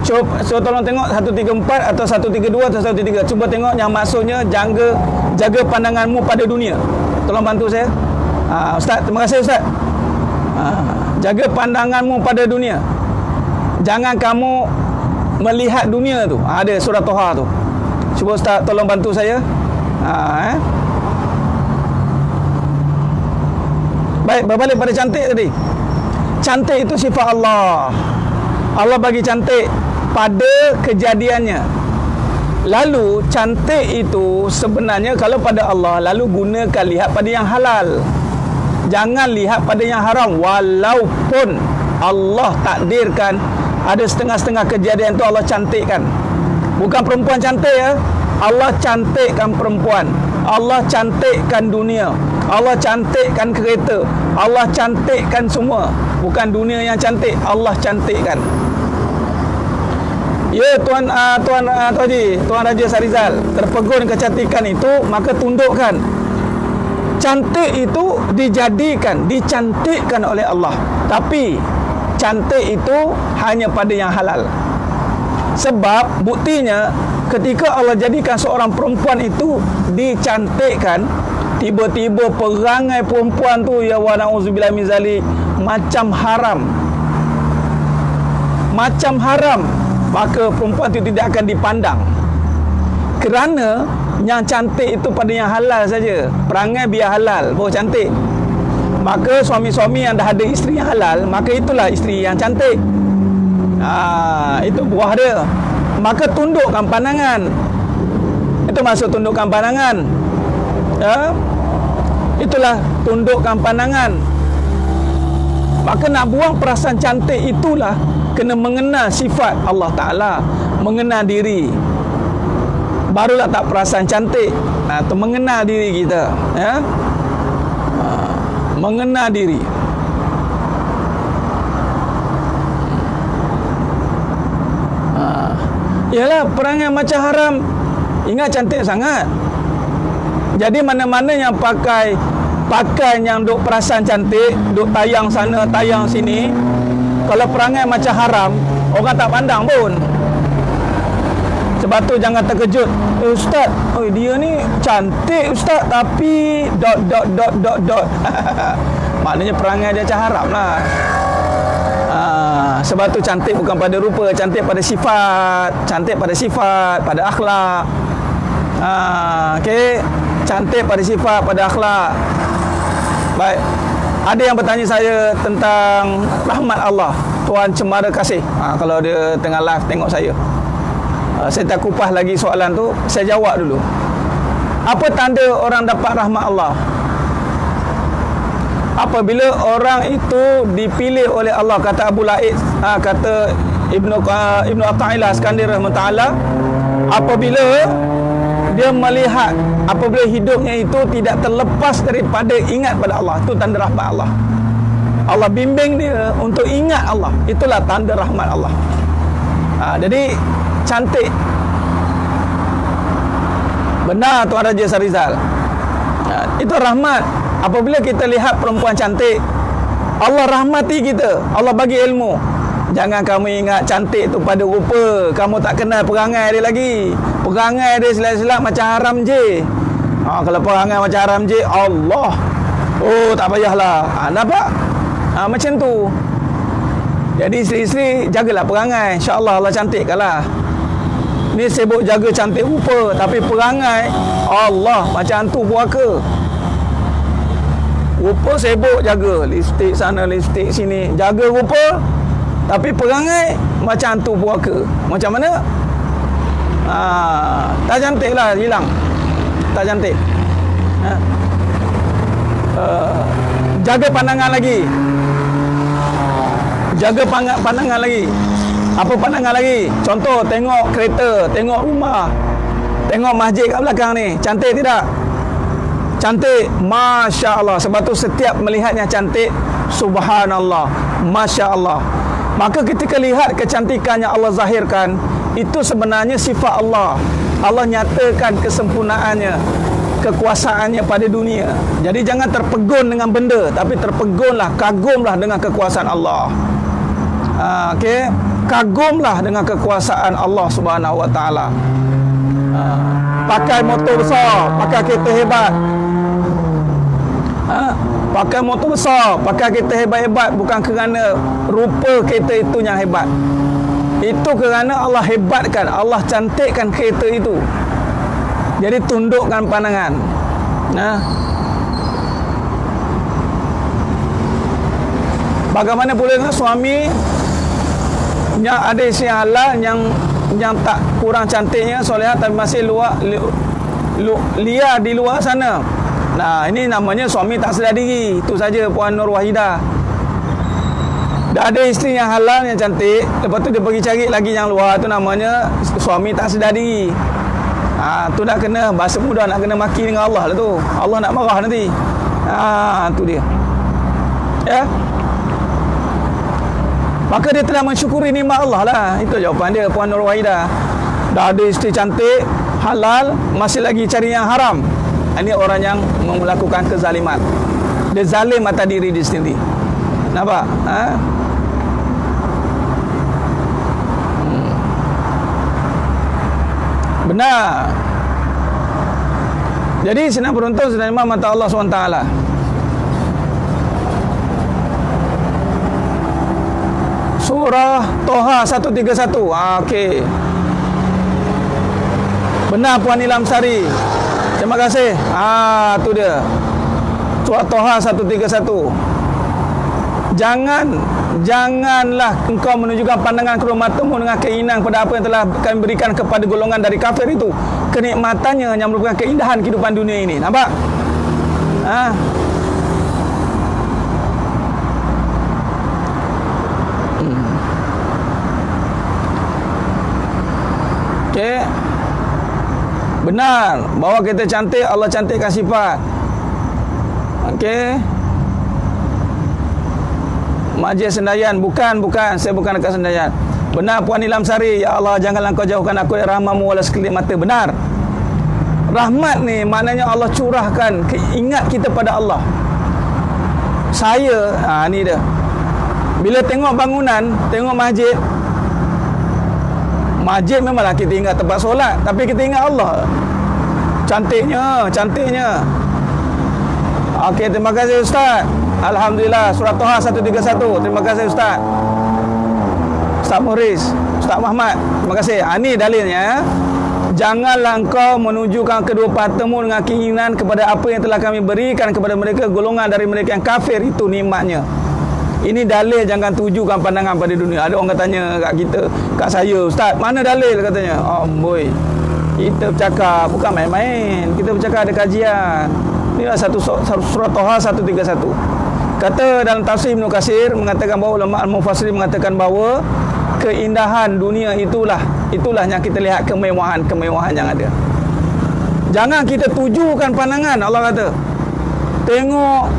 cuba tolong tengok 134 atau 132 atau 133. Cuba tengok yang maksudnya jaga pandanganmu pada dunia. Tolong bantu saya. Ustaz, terima kasih Ustaz. Jaga pandanganmu pada dunia. Jangan kamu melihat dunia tu. Ada surah Toha tu. Cuba Ustaz tolong bantu saya. Baik, berbalik pada cantik tadi. Cantik itu sifat Allah. Allah bagi cantik pada kejadiannya. Lalu cantik itu sebenarnya kalau pada Allah, lalu gunakan lihat pada yang halal. Jangan lihat pada yang haram. Walaupun Allah takdirkan ada setengah-setengah kejadian itu Allah cantikkan. Bukan perempuan cantik ya. Allah cantikkan perempuan. Allah cantikkan dunia. Allah cantikkan kereta. Allah cantikkan semua. Bukan dunia yang cantik, Allah cantikkan. Ya Tuan Raja Sarizal, terpegun kecantikan itu, maka tundukkan. Cantik itu dicantikkan oleh Allah. Tapi cantik itu hanya pada yang halal. Sebab buktinya ketika Allah jadikan seorang perempuan itu dicantikkan, tiba-tiba perangai perempuan tu, ya wa na'udzubillah min zalik, macam haram. Macam haram. Maka perempuan itu tidak akan dipandang. Kerana yang cantik itu pada yang halal saja. Perangai biar halal, baru cantik. Maka suami-suami yang dah ada isteri yang halal, maka itulah isteri yang cantik. Itu buah dia. Maka tundukkan pandangan. Itu maksud tundukkan pandangan. Itulah tundukkan pandangan. Maka nak buang perasaan cantik itulah kena mengenal sifat Allah Ta'ala, mengenal diri. Barulah tak perasaan cantik. Tu mengenal diri kita, mengenal diri. Yalah, perangai macam haram. Ingat cantik sangat. Jadi mana-mana yang pakai yang duk perasan cantik, duk tayang sana, tayang sini, kalau perangai macam haram, orang tak pandang pun. Sebab tu jangan terkejut. Ustaz, dia ni cantik Ustaz, tapi ... Maknanya perangai dia macam haram lah. Sebab tu cantik bukan pada rupa, cantik pada sifat, pada akhlak. Okey, cantik pada sifat, pada akhlak. Baik. Ada yang bertanya saya tentang rahmat Allah. Tuan Cemara Kasih. Kalau dia tengah live tengok saya. Saya tak kupas lagi soalan tu, saya jawab dulu. Apa tanda orang dapat rahmat Allah? Apabila orang itu dipilih oleh Allah, kata Abu Laid, kata Ibnu Athaillah Iskandar rahimahullah, apabila dia melihat, apabila hidupnya itu tidak terlepas daripada ingat pada Allah, itu tanda rahmat Allah. Allah bimbing dia untuk ingat Allah, itulah tanda rahmat Allah. Jadi cantik, benar Tuan Raja Sarizal, itu rahmat. Apabila kita lihat perempuan cantik, Allah rahmati kita, Allah bagi ilmu. Jangan kamu ingat cantik tu pada rupa, kamu tak kenal perangai dia lagi. Perangai dia silap-silap macam haram je. Kalau perangai macam haram je, Allah, tak payahlah. Nampak? Macam tu. Jadi isteri-isteri jagalah perangai, insya-Allah Allah cantikkanlah. Ni sibuk jaga cantik rupa, tapi perangai Allah macam hantu puaka. Rupa sibuk jaga, lipstick sana, lipstick sini, jaga rupa, tapi perangai macam hantu puaka. Macam mana? Tak cantik lah, hilang. Tak cantik. Jaga pandangan lagi. Jaga pandangan lagi. Apa pandangan lagi? Contoh, tengok kereta, tengok rumah, tengok masjid kat belakang ni, cantik tidak? Cantik, Masya Allah. Sebab tu setiap melihatnya cantik, Subhanallah, Masya Allah. Maka ketika lihat kecantikan yang Allah zahirkan, itu sebenarnya sifat Allah. Allah nyatakan kesempurnaannya, kekuasaannya pada dunia. Jadi jangan terpegun dengan benda, tapi terpegunlah, kagumlah dengan kekuasaan Allah. Okey, kagumlah dengan kekuasaan Allah Subhanahu Wa Taala. Pakai motor besar, pakai kereta hebat. Pakai motor besar, pakai kereta hebat-hebat, bukan kerana rupa kereta itu yang hebat. Itu kerana Allah hebatkan, Allah cantikkan kereta itu. Jadi tundukkan pandangan. Bagaimana pula dengan suami yang ada isteri halal, yang tak kurang cantiknya, solehah, tapi masih liar di luar sana. Ini namanya suami tak sedar diri. Itu saja Puan Nur Wahidah. Dah ada isteri yang halal, yang cantik, lepas tu dia pergi cari lagi yang luar, tu namanya suami tak sedar diri. Tu nak kena, bahasa mudah, nak kena maki dengan Allah lah tu. Allah nak marah nanti. Tu dia. Ya. Maka dia telah mensyukuri nikmat Allah lah. Itu jawapan dia, Puan Nur Wahidah. Dah ada isteri cantik, halal, masih lagi cari yang haram. Ini orang yang melakukan kezaliman. Dia zalim atas diri dia sendiri. Nampak? Benar. Jadi senang beruntung senang mata Allah SWT. Surah Toha 131. Okey. Benar Puan Nilam Sari. Terima kasih. Tu dia. Surah Toha 131. Janganlah engkau menunjukkan pandangan kedua matamu dengan keinginan pada apa yang telah kami berikan kepada golongan dari kafir itu, kenikmatannya yang merupakan keindahan kehidupan dunia ini. Nampak? Okey. Benar, bahawa kita cantik, Allah cantikkan sifat. Okey. Majlis Sendayan, bukan, saya bukan dekat Sendayan. Benar Puan Nilam Sari, ya Allah janganlah kau jauhkan aku dari rahmat-Mu walau sekelip mata. Benar. Rahmat ni maknanya Allah curahkan ingat kita pada Allah. Saya, ni dia. Bila tengok bangunan, tengok masjid memanglah kita ingat tempat solat, tapi kita ingat Allah. Cantiknya. Okey, terima kasih Ustaz. Alhamdulillah, surah Toha 131. Terima kasih Ustaz. Ustaz Muhriz, Ustaz Muhammad. Terima kasih. Ini dalilnya. Janganlah engkau menunjukkan kedua matamu dengan keinginan kepada apa yang telah kami berikan kepada mereka golongan dari mereka yang kafir itu nikmatnya. Ini dalil jangan tujukan pandangan pada dunia. Ada orang tanya kat kita, kat saya, Ustaz, mana dalil katanya? Boy. Kita bercakap bukan main-main. Kita bercakap ada kajian. Inilah surah Toha 131. Kata dalam tafsir Ibn Katsir mengatakan bahawa ulama al-mufassirin mengatakan bahawa keindahan dunia itulah yang kita lihat kemewahan yang ada. Jangan kita tujukan pandangan. Allah kata, tengok,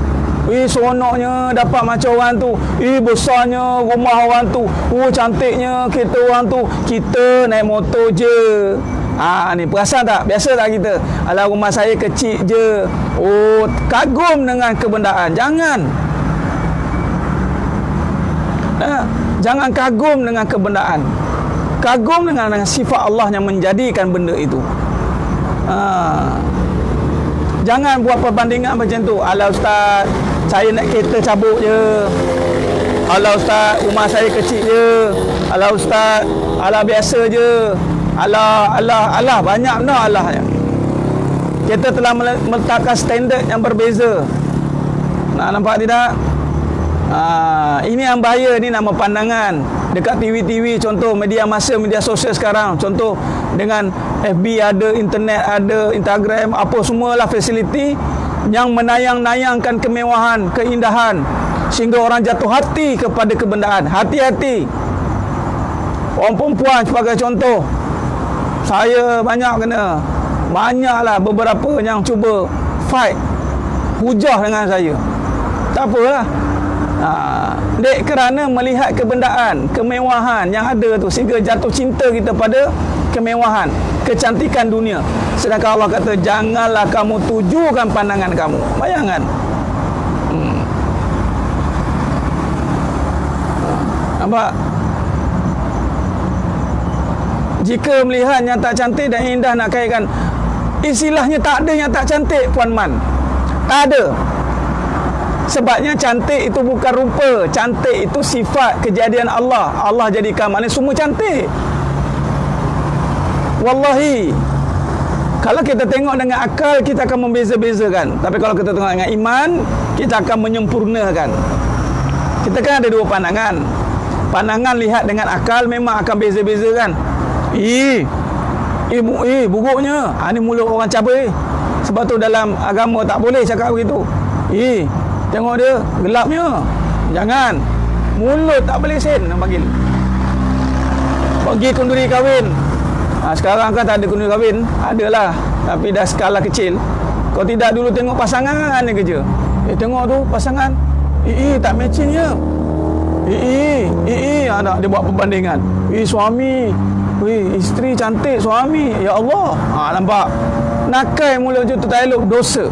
seronoknya dapat macam orang tu, besarnya rumah orang tu, cantiknya kereta orang tu, kita naik motor je. Ni perasan tak? Biasa tak kita? Alah, rumah saya kecil je. Kagum dengan kebendaan. Jangan kagum dengan kebendaan. Kagum dengan sifat Allah yang menjadikan benda itu. Jangan buat perbandingan macam tu. Alah Ustaz, saya naik kereta cabut je. Alah Ustaz, rumah saya kecil je. Alah Ustaz, alah biasa je. Allah banyak benda Allahnya. Kita telah meletakkan standard yang berbeza. Nampak tidak? Ini yang bahaya. Ni nama pandangan. Dekat TV-TV, contoh media massa, media sosial sekarang, contoh dengan FB ada, internet ada, Instagram, apa semualah fasiliti yang menayang-nayangkan kemewahan, keindahan, sehingga orang jatuh hati kepada kebendaan. Hati-hati. Orang perempuan sebagai contoh, saya banyaklah beberapa yang cuba fight, hujah dengan saya. Tak apalah. Dek, kerana melihat kebendaan, kemewahan yang ada tu, sehingga jatuh cinta kita pada kemewahan, kecantikan dunia. Sedangkan Allah kata, janganlah kamu tujukan pandangan kamu. Bayangkan. Nampak? Jika melihat yang tak cantik dan indah nak kaitkan, istilahnya tak ada yang tak cantik, Puan Man. Tak ada. Sebabnya cantik itu bukan rupa, cantik itu sifat kejadian Allah. Allah jadikan, maknanya semua cantik. Wallahi, kalau kita tengok dengan akal, kita akan membeza-bezakan. Tapi kalau kita tengok dengan iman, kita akan menyempurnakan. Kita kan ada dua pandangan. Pandangan lihat dengan akal memang akan beza-bezakan. Buruknya. Ini mulut orang cabai. Sebab tu dalam agama tak boleh cakap begitu. Tengok dia, gelapnya. Jangan. Mulut tak boleh sen nak panggil. Bagi kenduri kahwin. Sekarang kan tak ada kenduri kahwin. Adalah, tapi dah skala kecil. Kau tidak dulu tengok pasangan ni kerja. Tengok tu pasangan. Tak matchingnya. Dia buat perbandingan. Suami, isteri cantik, suami. Ya Allah. Nampak? Nakai mulut tu tak elok, dosa.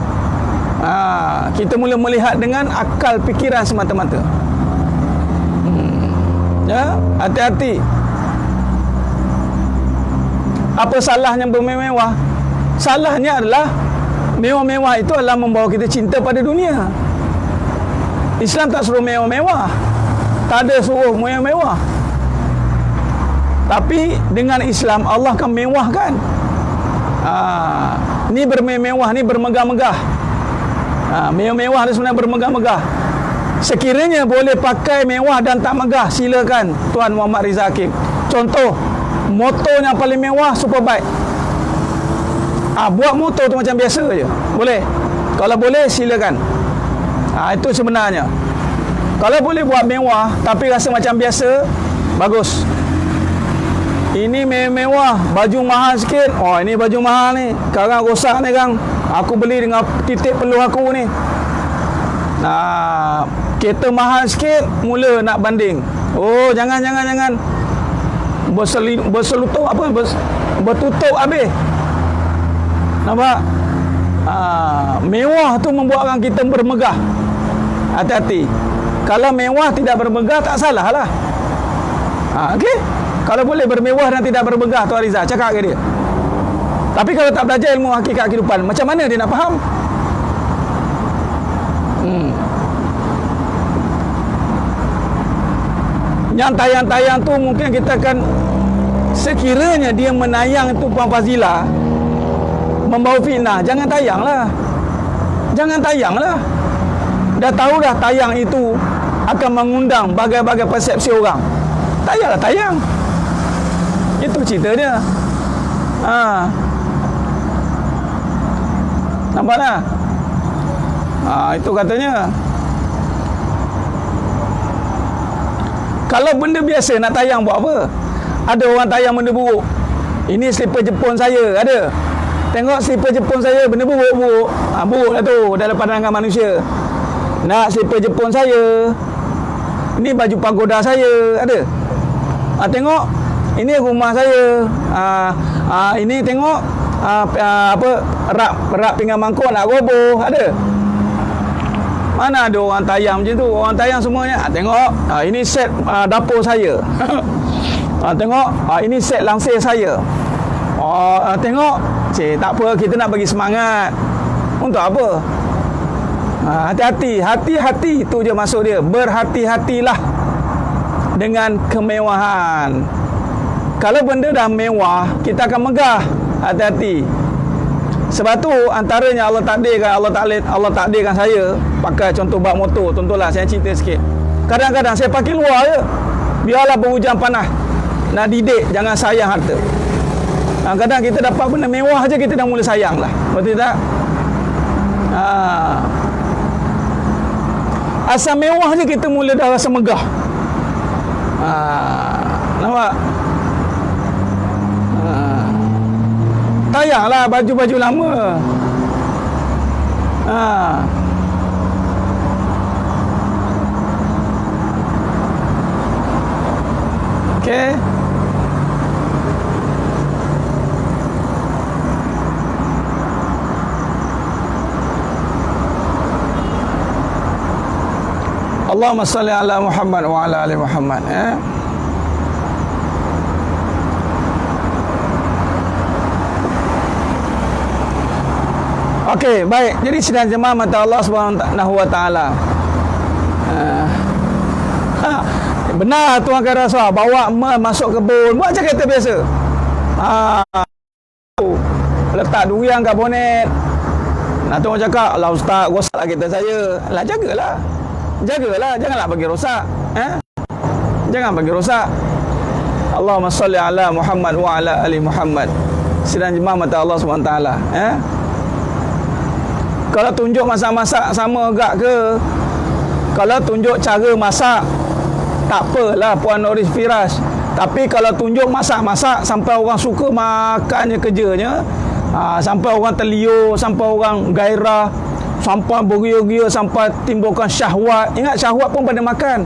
Kita mula melihat dengan akal fikiran semata-mata. Ya, hati-hati. Apa salahnya bermewah? Salahnya adalah Mewah-mewah itu adalah membawa kita cinta pada dunia. Islam tak suruh mewah-mewah, tak ada suruh mewah-mewah. Tapi dengan Islam Allah akan mewahkan. Ni bermewah, ni bermegah-megah. Mewah ni sebenarnya bermegah-megah. Sekiranya boleh pakai mewah dan tak megah, silakan Tuan Muhammad Rizal Hakim. Contoh, motor yang paling mewah Superbike. Buat motor tu macam biasa je, boleh. Kalau boleh, silakan. Itu sebenarnya. Kalau boleh buat mewah tapi rasa macam biasa, bagus. Ini mewah, baju mahal sikit. Oh, ini baju mahal ni, sekarang rosak ni kang, aku beli dengan titik peluh aku ni. Kereta mahal sikit, mula nak banding. Oh, jangan. Berselutup apa? Bertutup habis. Nampak? Mewah tu membuatkan kita bermegah. Hati-hati. Kalau mewah tidak bermegah, tak salah lah. Okey? Kalau boleh bermewah dan tidak bermegah, Tuan Rizal cakap ke dia. Tapi kalau tak belajar ilmu hakikat kehidupan, macam mana dia nak faham? Yang tayang-tayang tu mungkin kita akan, sekiranya dia menayang itu Puan Fazila membawa fitnah, jangan tayanglah. Dah tahu dah tayang itu akan mengundang bagai-bagai persepsi orang, tak payahlah tayang. Itu cerita dia. Nampak tak? Itu katanya. Kalau benda biasa nak tayang buat apa? Ada orang tayang benda buruk. Ini slipper Jepun saya, ada. Tengok slipper Jepun saya, benda buruk. Buruk lah tu dalam pandangan manusia. Nak slipper Jepun saya, ini baju pagoda saya, ada. Tengok, ini rumah saya. Ini tengok rak pinggan mangkuk nak roboh, ada. Mana ada orang tayang macam tu? Orang tayang semuanya, tengok, ini set dapur saya. Tengok, ini set langsir saya. Tengok, tak apa, kita nak bagi semangat. Untuk apa? Hati-hati, itu je maksud dia. Berhati-hatilah dengan kemewahan. Kalau benda dah mewah, kita akan megah. Hati-hati. Sebab tu antaranya Allah takdirkan saya pakai contoh bak motor. Contohlah saya cerita sikit. Kadang-kadang saya pakai luar je. Biarlah berhujan panas, nak didik, jangan sayang harta. Kadang kita dapat benda mewah je, kita dah mula sayang lah. Betul tak? Asal mewah je kita mula dah rasa megah. Nampak? Tayanglah baju-baju lama. Okey. Allahumma salli ala Muhammad wa ala ali Muhammad. Okey, baik. Jadi sidang jemaah mata Allah Subhanahu wa taala. Benar tuan kata Rasul, bawa masuk kebun, buat macam kereta biasa. Letak durian kat bonet. Tuan cakap, "Allah ustaz, rosaklah kereta saya." Lah jagalah. Janganlah bagi rosak. Jangan bagi rosak. Allahumma salli ala Muhammad wa ala ali Muhammad. Sidang jemaah mata Allah Subhanahu wa taala, Kalau tunjuk masak-masak sama agak ke? Kalau tunjuk cara masak, tak apalah Puan Noris Firas. Tapi kalau tunjuk masak-masak sampai orang suka makannya kerjanya, sampai orang terliur, sampai orang gairah, sampai beria-ria, sampai timbulkan syahwat. Ingat syahwat pun pada makan.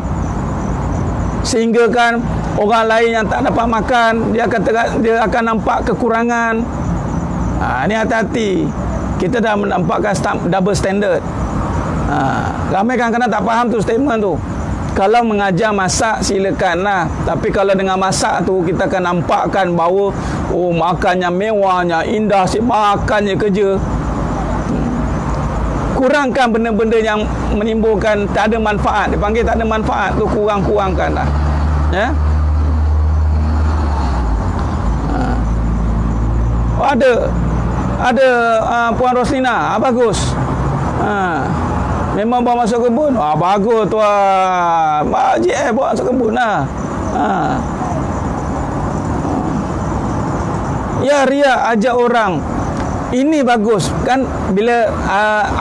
Sehingga kan orang lain yang tak dapat makan, dia akan nampak kekurangan. Ini hati-hati. Kita dah menampakkan double standard. Ramai kadang-kadang tak faham tu statement tu. Kalau mengajar masak silakanlah, tapi kalau dengan masak tu kita akan nampakkan bahawa makannya mewahnya indah, si makannya kerja. kurangkan benda-benda yang menimbulkan tak ada manfaat. Dia panggil tak ada manfaat tu, kurang-kurangkan lah. Ya. Oh, ada Puan Roslina, bagus. Memang bawa masuk kebun. Bagus tuan. Makcik bawa masuk kebun lah. Ya, Ria ajak orang. Ini bagus kan, bila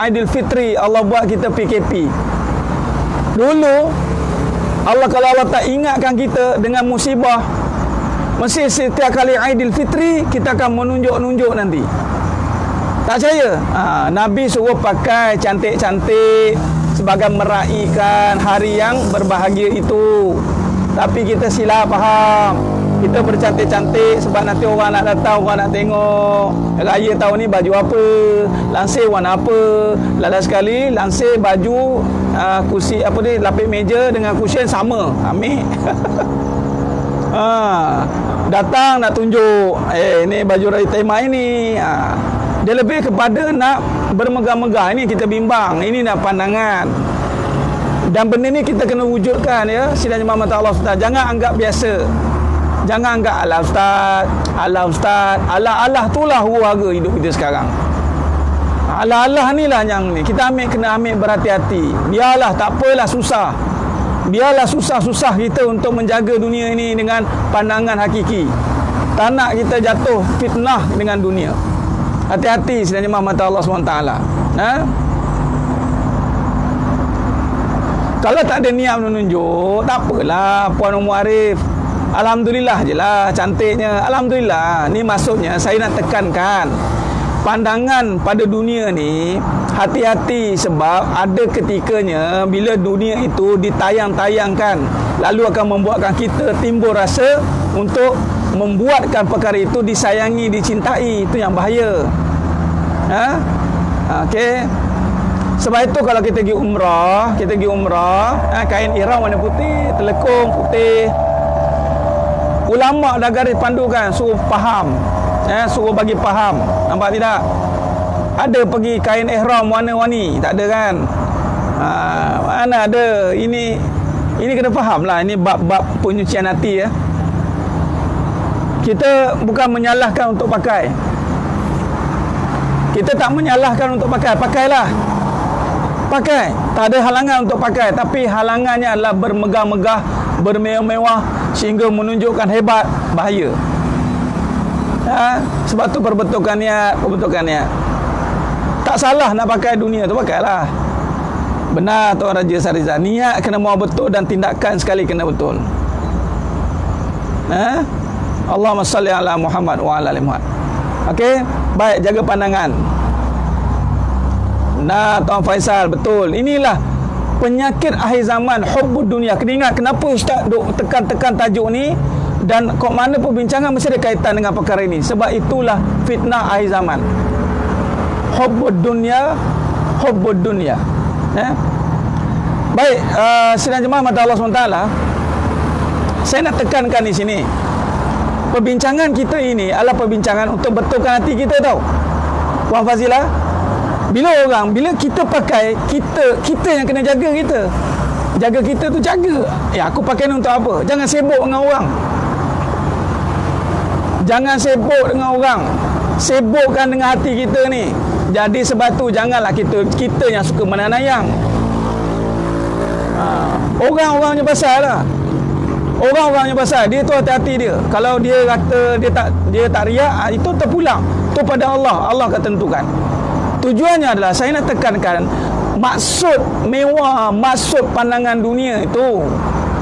Aidilfitri Allah buat kita PKP. Dulu Allah, kalau Allah tak ingatkan kita dengan musibah, mesti setiap kali Aidilfitri kita akan menunjuk-nunjuk nanti. Tak percaya? Nabi suruh pakai cantik-cantik sebagai meraihkan hari yang berbahagia itu. Tapi kita silap faham. Kita bercantik-cantik sebab nanti orang nak datang, orang nak tengok. Raya tahun ni baju apa, lansir warna apa. Last sekali lansir baju kursi apa ni, lapis meja dengan cushion sama. Ambil. Datang nak tunjuk, ni baju raya tema ini. Dia lebih kepada nak bermegah-megah. Ini kita bimbang, ini nak pandangan. Dan benda ni kita kena wujudkan, ya. Sidang jemaah mata Allah Ustaz. Jangan anggap biasa. Jangan anggap ala ustaz, ala tu lah huru-hara hidup kita sekarang. Ala ni lah yang ni. Kita kena ambil berhati-hati. Biarlah, tak apalah susah. Biarlah susah-susah kita untuk menjaga dunia ini dengan pandangan hakiki. Tak nak kita jatuh fitnah dengan dunia. Hati-hati sedang jemaah mata Allah SWT. Kalau tak ada niat menunjuk, tak apalah Puan Umar Arif. Alhamdulillah je lah cantiknya. Alhamdulillah. Ni maksudnya saya nak tekankan pandangan pada dunia ni, hati-hati sebab ada ketikanya bila dunia itu ditayang-tayangkan, lalu akan membuatkan kita timbul rasa untuk membuatkan perkara itu disayangi, dicintai. Itu yang bahaya. Okey. Sebab itu kalau kita pergi umrah, kain ihram warna putih, telekung putih. Ulama dah garis pandukan, suruh faham, suruh bagi faham. Nampak tidak? Ada pergi kain ihram warna-warni, tak ada kan? Mana ada? Ini kena faham lah. Ini bab-bab penyucian hati, ya. Kita bukan menyalahkan untuk pakai. Kita tak menyalahkan untuk pakai. Pakailah. Pakai. Tak ada halangan untuk pakai. Tapi halangannya adalah bermegah-megah, bermewah-mewah sehingga menunjukkan hebat, bahaya. Sebab tu perbetulkan niat. Tak salah nak pakai dunia tu, pakailah. Benar Tuan Raja Sarizal, niat kena mau betul dan tindakan sekali kena betul. Allahumma salli ala Muhammad wa ala ali Muhammad. Okey, baik, jaga pandangan. Nah, Tuan Faisal, betul. Inilah penyakit akhir zaman, hubbud dunia. Kena ingat kenapa Ustaz duk tekan-tekan tajuk ni, dan kok mana perbincangan mesti ada kaitan dengan perkara ini. Sebab itulah fitnah akhir zaman. Hubbud dunia. Baik, sidang jemaah mata Allah SWT, saya nak tekankan di sini, perbincangan kita ini adalah perbincangan untuk betulkan hati kita, tau Puan Fazilah. Bila kita pakai, kita yang kena jaga kita. Jaga kita tu jaga. Aku pakai ni untuk apa? Jangan sibuk dengan orang. Jangan sibuk dengan orang. Sibukkan dengan hati kita ni. Jadi sebab tu janganlah kita yang suka menanayang. Orang-orangnya pasal lah. Orang-orangnya pasal. Dia tu hati-hati dia. Kalau dia kata dia tak riak, itu terpulang. Itu pada Allah. Allah akan tentukan. Tujuannya adalah saya nak tekankan maksud mewah, maksud pandangan dunia itu.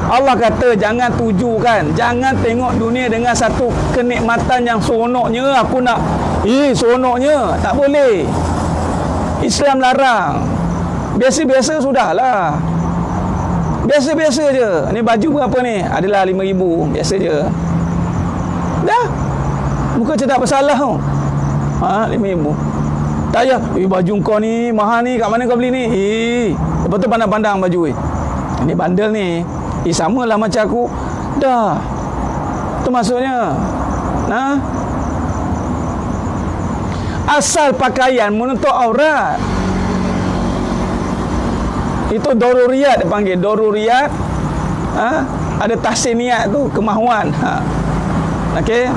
Allah kata jangan tujukan, jangan tengok dunia dengan satu kenikmatan yang seronoknya. Aku nak seronoknya, tak boleh. Islam larang. Biasa-biasa sudahlah. Biasa-biasa je. Ni baju berapa ni? Adalah 5,000. Biasa je. Dah. Muka macam tak bersalah tau. 5,000. Tak payah, baju kau ni mahal ni, kat mana kau beli ni? Lepas tu pandang-pandang baju ini bandel ni. Samalah macam aku. Dah. Tu maksudnya. Asal pakaian menutup aurat. Itu daruriyat dia panggil, daruriyat. Ada tahsin niat tu, kemahuan. Okey.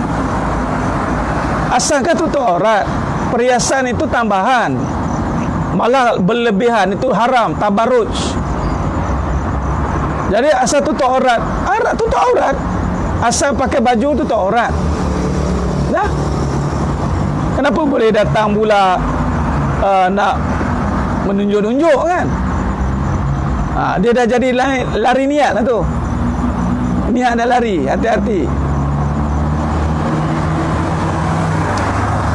Asalkan tutup aurat, perhiasan itu tambahan. Malah berlebihan itu haram, tabarruj. Jadi asal tutup aurat, tutup aurat. Asal pakai baju tutup aurat. Dah. Kenapa boleh datang pula nak menunjuk-nunjuk kan? Dia dah jadi lari niat lah tu. Niat dah lari, hati-hati.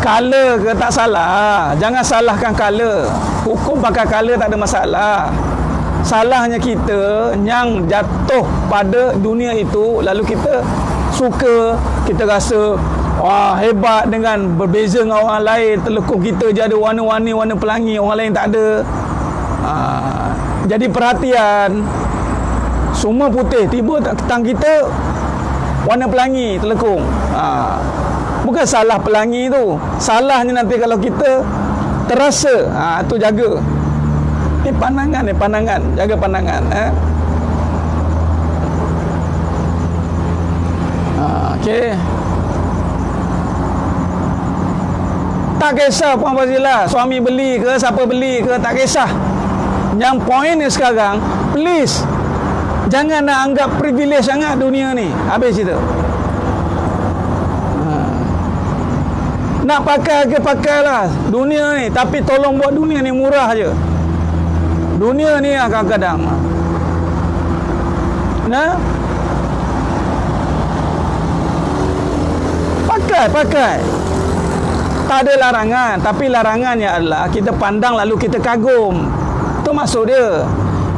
Color ke tak salah, jangan salahkan color. Hukum pakai color tak ada masalah. Salahnya kita yang jatuh pada dunia itu, lalu kita suka, kita rasa wah hebat dengan berbeza dengan orang lain. Telekung kita je ada warna-warni, warna pelangi, orang lain tak ada. Jadi perhatian, semua putih, tiba tang kita warna pelangi telekung. Bukan salah pelangi tu, salahnya nanti kalau kita terasa. Tu jaga. Ni pandangan, jaga pandangan. Okey. Tak kisah Puan Fazilah, suami beli ke, siapa beli ke, tak kisah. Yang poin ni sekarang, please jangan nak anggap privilege sangat dunia ni. Habis cerita. Nak pakai ke pakailah dunia ni, tapi tolong buat dunia ni murah je. Dunia ni kadang-kadang pakai tak ada larangan, tapi larangannya adalah kita pandang lalu kita kagum. Itu maksud dia.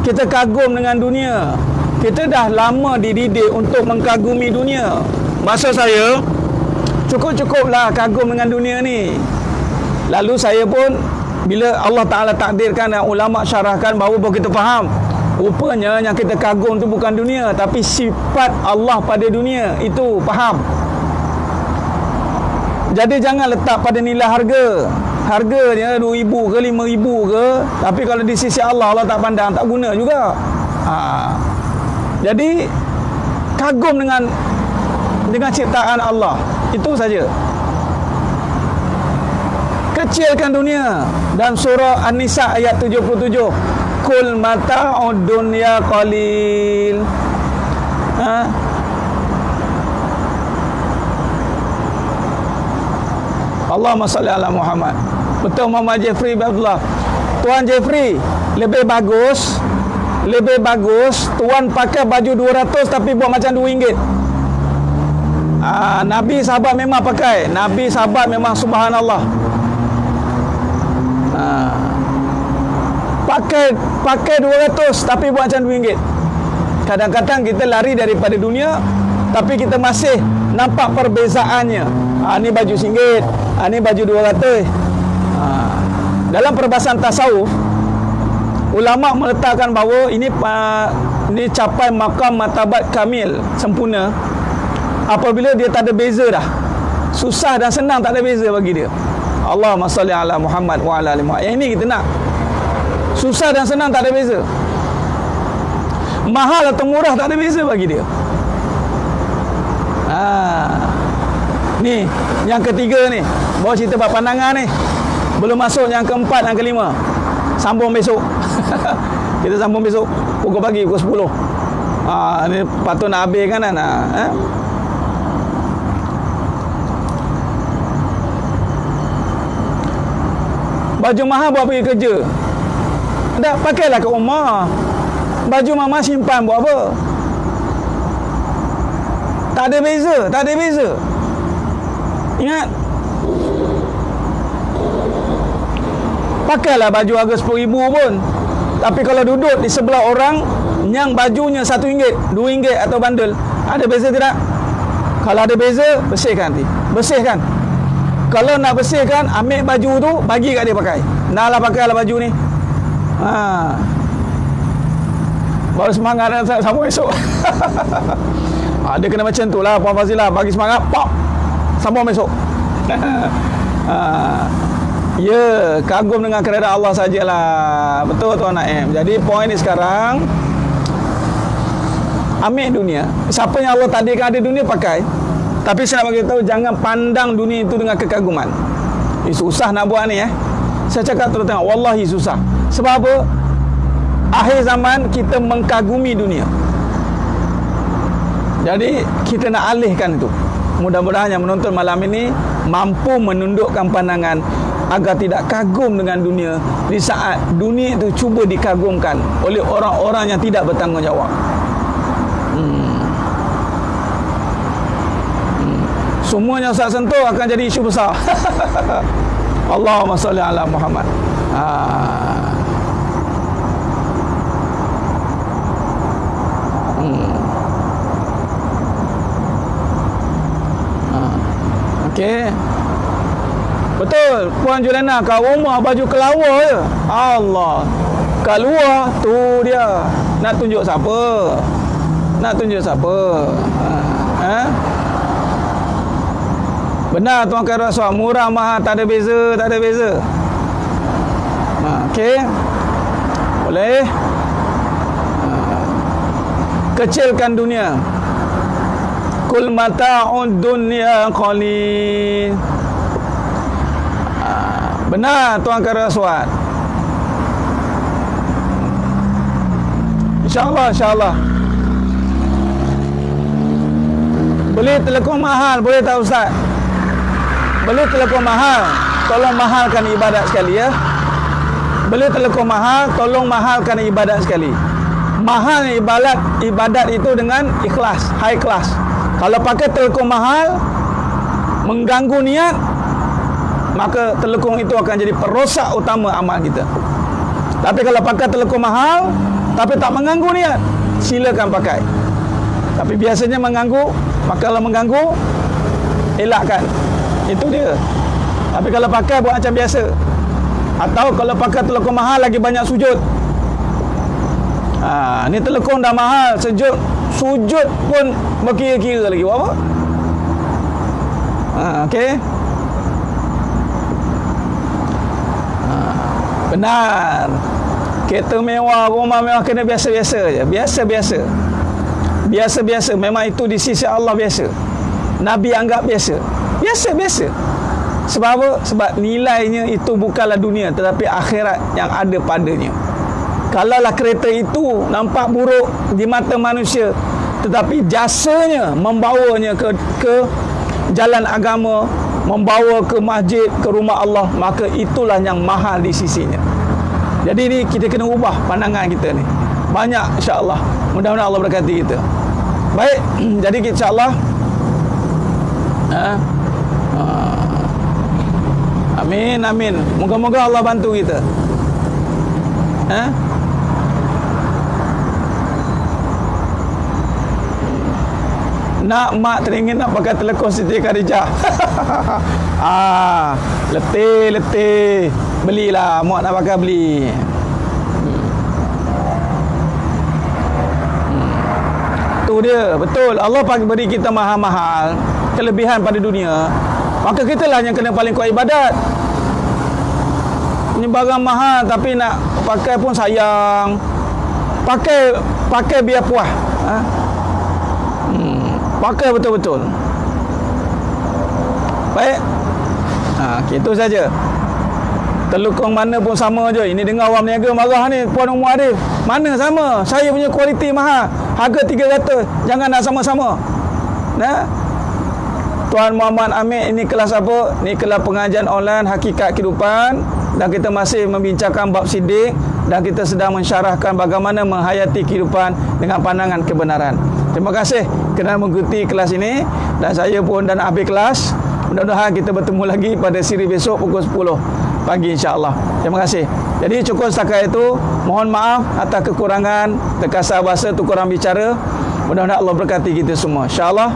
Kita kagum dengan dunia. Kita dah lama dididik untuk mengkagumi dunia. Maksud saya, cukup-cukuplah kagum dengan dunia ni. Lalu saya pun, bila Allah Ta'ala takdirkan dan ulama syarahkan, baru kita faham, rupanya yang kita kagum tu bukan dunia, tapi sifat Allah pada dunia. Itu faham. Jadi jangan letak pada nilai harga. Harganya 2,000 ke 5,000 ke, tapi kalau di sisi Allah, Allah tak pandang, tak guna juga. Jadi kagum dengan ciptaan Allah. Itu saja. Kecilkan dunia. Dan surah An-Nisa ayat 77, kul mata'ud dunya qalil. Allahumma salli ala Muhammad. Betul Muhammad Jeffrey bin Abdullah. Tuan Jeffrey, lebih bagus tuan pakai baju 200 tapi buat macam RM2. Nabi sahabat memang pakai. Nabi sahabat memang subhanallah. Pakai 200 tapi buat macam RM2. Kadang-kadang kita lari daripada dunia, tapi kita masih nampak perbezaannya. Ni baju RM1, ni baju 200. Dalam perbahasan tasawuf, ulama meletakkan bahawa ini capai makam martabat kamil, sempurna, apabila dia tak ada beza dah. Susah dan senang tak ada beza bagi dia. Allahumma salli ala Muhammad wa ala ali Muhammad. Yang ini kita nak. Susah dan senang tak ada beza. Mahal atau murah tak ada beza bagi dia. Ni yang ketiga ni, bawa cerita bab pandangan ni. Belum masuk yang keempat dan kelima. Sambung besok. Kita sambung besok pukul pagi, pukul 10. Ni patut nak habis kan. Baju mahal buat pergi kerja, tak pakailah kat rumah. Baju mama simpan buat apa? Tak ada beza. Ingat, pakailah baju harga RM10,000 pun, tapi kalau duduk di sebelah orang yang bajunya RM1, RM2 atau bandel, ada beza tidak? Kalau ada beza, bersihkan nanti. Bersihkan. Kalau nak bersihkan, ambil baju tu, bagi kat dia pakai. Naklah pakailah baju ni. Baru semangat dan sambung esok. Dia kena macam tu lah Puan Fazilah. Bagi semangat, pop, sambung esok. Ya, kagum dengan keredaan Allah sajalah. Betul Tuan Naim. Jadi poin ni sekarang, ambil dunia. Siapa yang Allah takdirkan ada dunia, pakai. Tapi saya nak bagi tahu, jangan pandang dunia itu dengan kekaguman. Susah nak buat ni Saya cakap terus terang, wallahi susah. Sebab apa? Akhir zaman kita mengkagumi dunia. Jadi kita nak alihkan itu. Mudah-mudahan yang menonton malam ini mampu menundukkan pandangan agar tidak kagum dengan dunia di saat dunia itu cuba dikagumkan oleh orang-orang yang tidak bertanggungjawab. Semuanya Ustaz sentuh akan jadi isu besar. Allahumma salli ala Muhammad. Okey. Betul, Puan Julena, kat rumah baju kelawar je. Allah. Kat luar tu dia. Nak tunjuk siapa? Nak tunjuk siapa? Benar Tuan Khairul Aswad, murah mahal tak ada beza, tak ada beza. Okey. Boleh. Kecilkan dunia. Kul mata'ud dunya qalil. Benar Tuan Khairul Aswad. InsyaAllah. Beli telekong mahal, boleh tak Ustaz? Beli telekong mahal, tolong mahalkan ibadat sekali Beli telekong mahal, tolong mahalkan ibadat sekali. Mahal ibadat itu dengan ikhlas, high class. Kalau pakai telekong mahal mengganggu niat, maka telekong itu akan jadi perosak utama amal kita. Tapi kalau pakai telekong mahal tapi tak mengganggu niat, silakan pakai. Tapi biasanya mengganggu, maka kalau mengganggu, elakkan. Itu dia. Tapi kalau pakai buat macam biasa. Atau kalau pakai telekong mahal lagi banyak sujud. Ni telekong dah mahal, sujud pun berkira-kira lagi. Buat apa? Okey. Benar. Kereta mewah, rumah mewah kena biasa-biasa je. Biasa-biasa. Memang itu di sisi Allah biasa. Nabi anggap biasa. Biasa-biasa. Sebab apa? Sebab nilainya itu bukanlah dunia, tetapi akhirat yang ada padanya. Kalaulah kereta itu nampak buruk di mata manusia, tetapi jasanya membawanya ke jalan agama, membawa ke masjid, ke rumah Allah, maka itulah yang mahal di sisinya. Jadi ni kita kena ubah pandangan kita ni. Banyak insya-Allah. Mudah-mudahan Allah berkati kita. Baik, jadi insya-Allah amin. Moga-moga Allah bantu kita. Nak mak teringin nak pakai telekong Siti Khadijah. Letih. Belilah, mak nak pakai beli. Tu dia, betul. Allah beri kita mahal-mahal, kelebihan pada dunia. Maka kita lah yang kena paling kuat ibadat. Ini barang mahal tapi nak pakai pun sayang. Pakai biar puas. Pakai betul-betul. Baik. Itu saja. Telekong mana pun sama je. Ini dengar orang berniaga marah ni, Puan Umar Adif. Mana sama? Saya punya kualiti mahal, harga 300. Jangan nak sama-sama. Tuan Muhammad Amir, ini kelas apa? Ini kelas pengajian online Hakikat Kehidupan. Dan kita masih membincangkan bab sidik, dan kita sedang mensyarahkan bagaimana menghayati kehidupan dengan pandangan kebenaran. Terima kasih kerana mengikuti kelas ini. Dan saya pun dan habis kelas. Mudah-mudahan kita bertemu lagi pada siri besok pukul 10 pagi insya-Allah. Terima kasih. Jadi cukup setakat itu. Mohon maaf atas kekurangan, terkasar bahasa, tukuran bicara. Mudah-mudahan Allah berkati kita semua insya-Allah.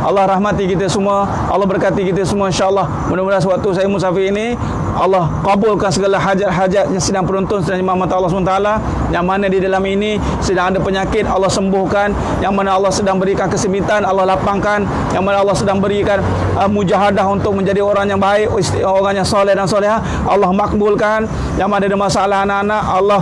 Allah rahmati kita semua, Allah berkati kita semua insya-Allah. Mudah-mudahan sewaktu saya musafir ini Allah kabulkan segala hajat-hajat yang sedang penonton sedang mata Allah SWT. Yang mana di dalam ini sedang ada penyakit, Allah sembuhkan. Yang mana Allah sedang berikan kesempitan, Allah lapangkan. Yang mana Allah sedang berikan mujahadah untuk menjadi orang yang baik, orang yang soleh dan solehah, Allah makbulkan. Yang mana ada masalah anak-anak, Allah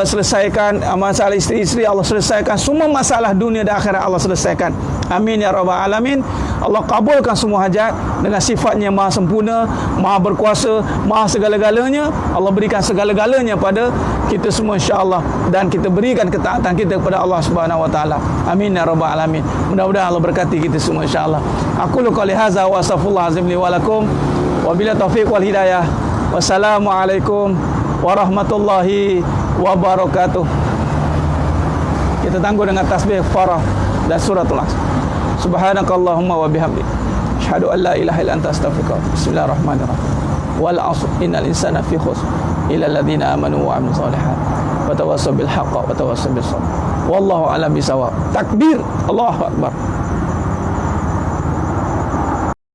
selesaikan. Masalah isteri-isteri, Allah selesaikan. Semua masalah dunia dan akhirat Allah selesaikan. Amin ya rabbal alamin. Allah kabulkan semua hajat dengan sifatnya maha sempurna, maha berkuasa, maha segala-galanya. Allah berikan segala-galanya pada kita semua insya-Allah, dan kita berikan ketaatan kita kepada Allah Subhanahu wa taala. Amin ya rabbal alamin. Mudah-mudahan Allah berkati kita semua insya-Allah. Aku qouli hadza wa astaghfirullah azim li wa lakum wa bila taufiq wal hidayah. Wassalamualaikum warahmatullahi wabarakatuh. Kita tangguh dengan tasbih farah dan suratul Asr. Subhanakallahumma wa bihamdik, asyhadu an la ilaha illa anta astaghfiruka. Bismillahirrahmanirrahim. Wal 'asr innal insana fi khusr illa alladziina aamanu wa 'amilus shalihaat wa tawassaw bil haqqi wa tawassaw bis sabr. Wallahu a'lam bisawab. Takbir, Allahu akbar.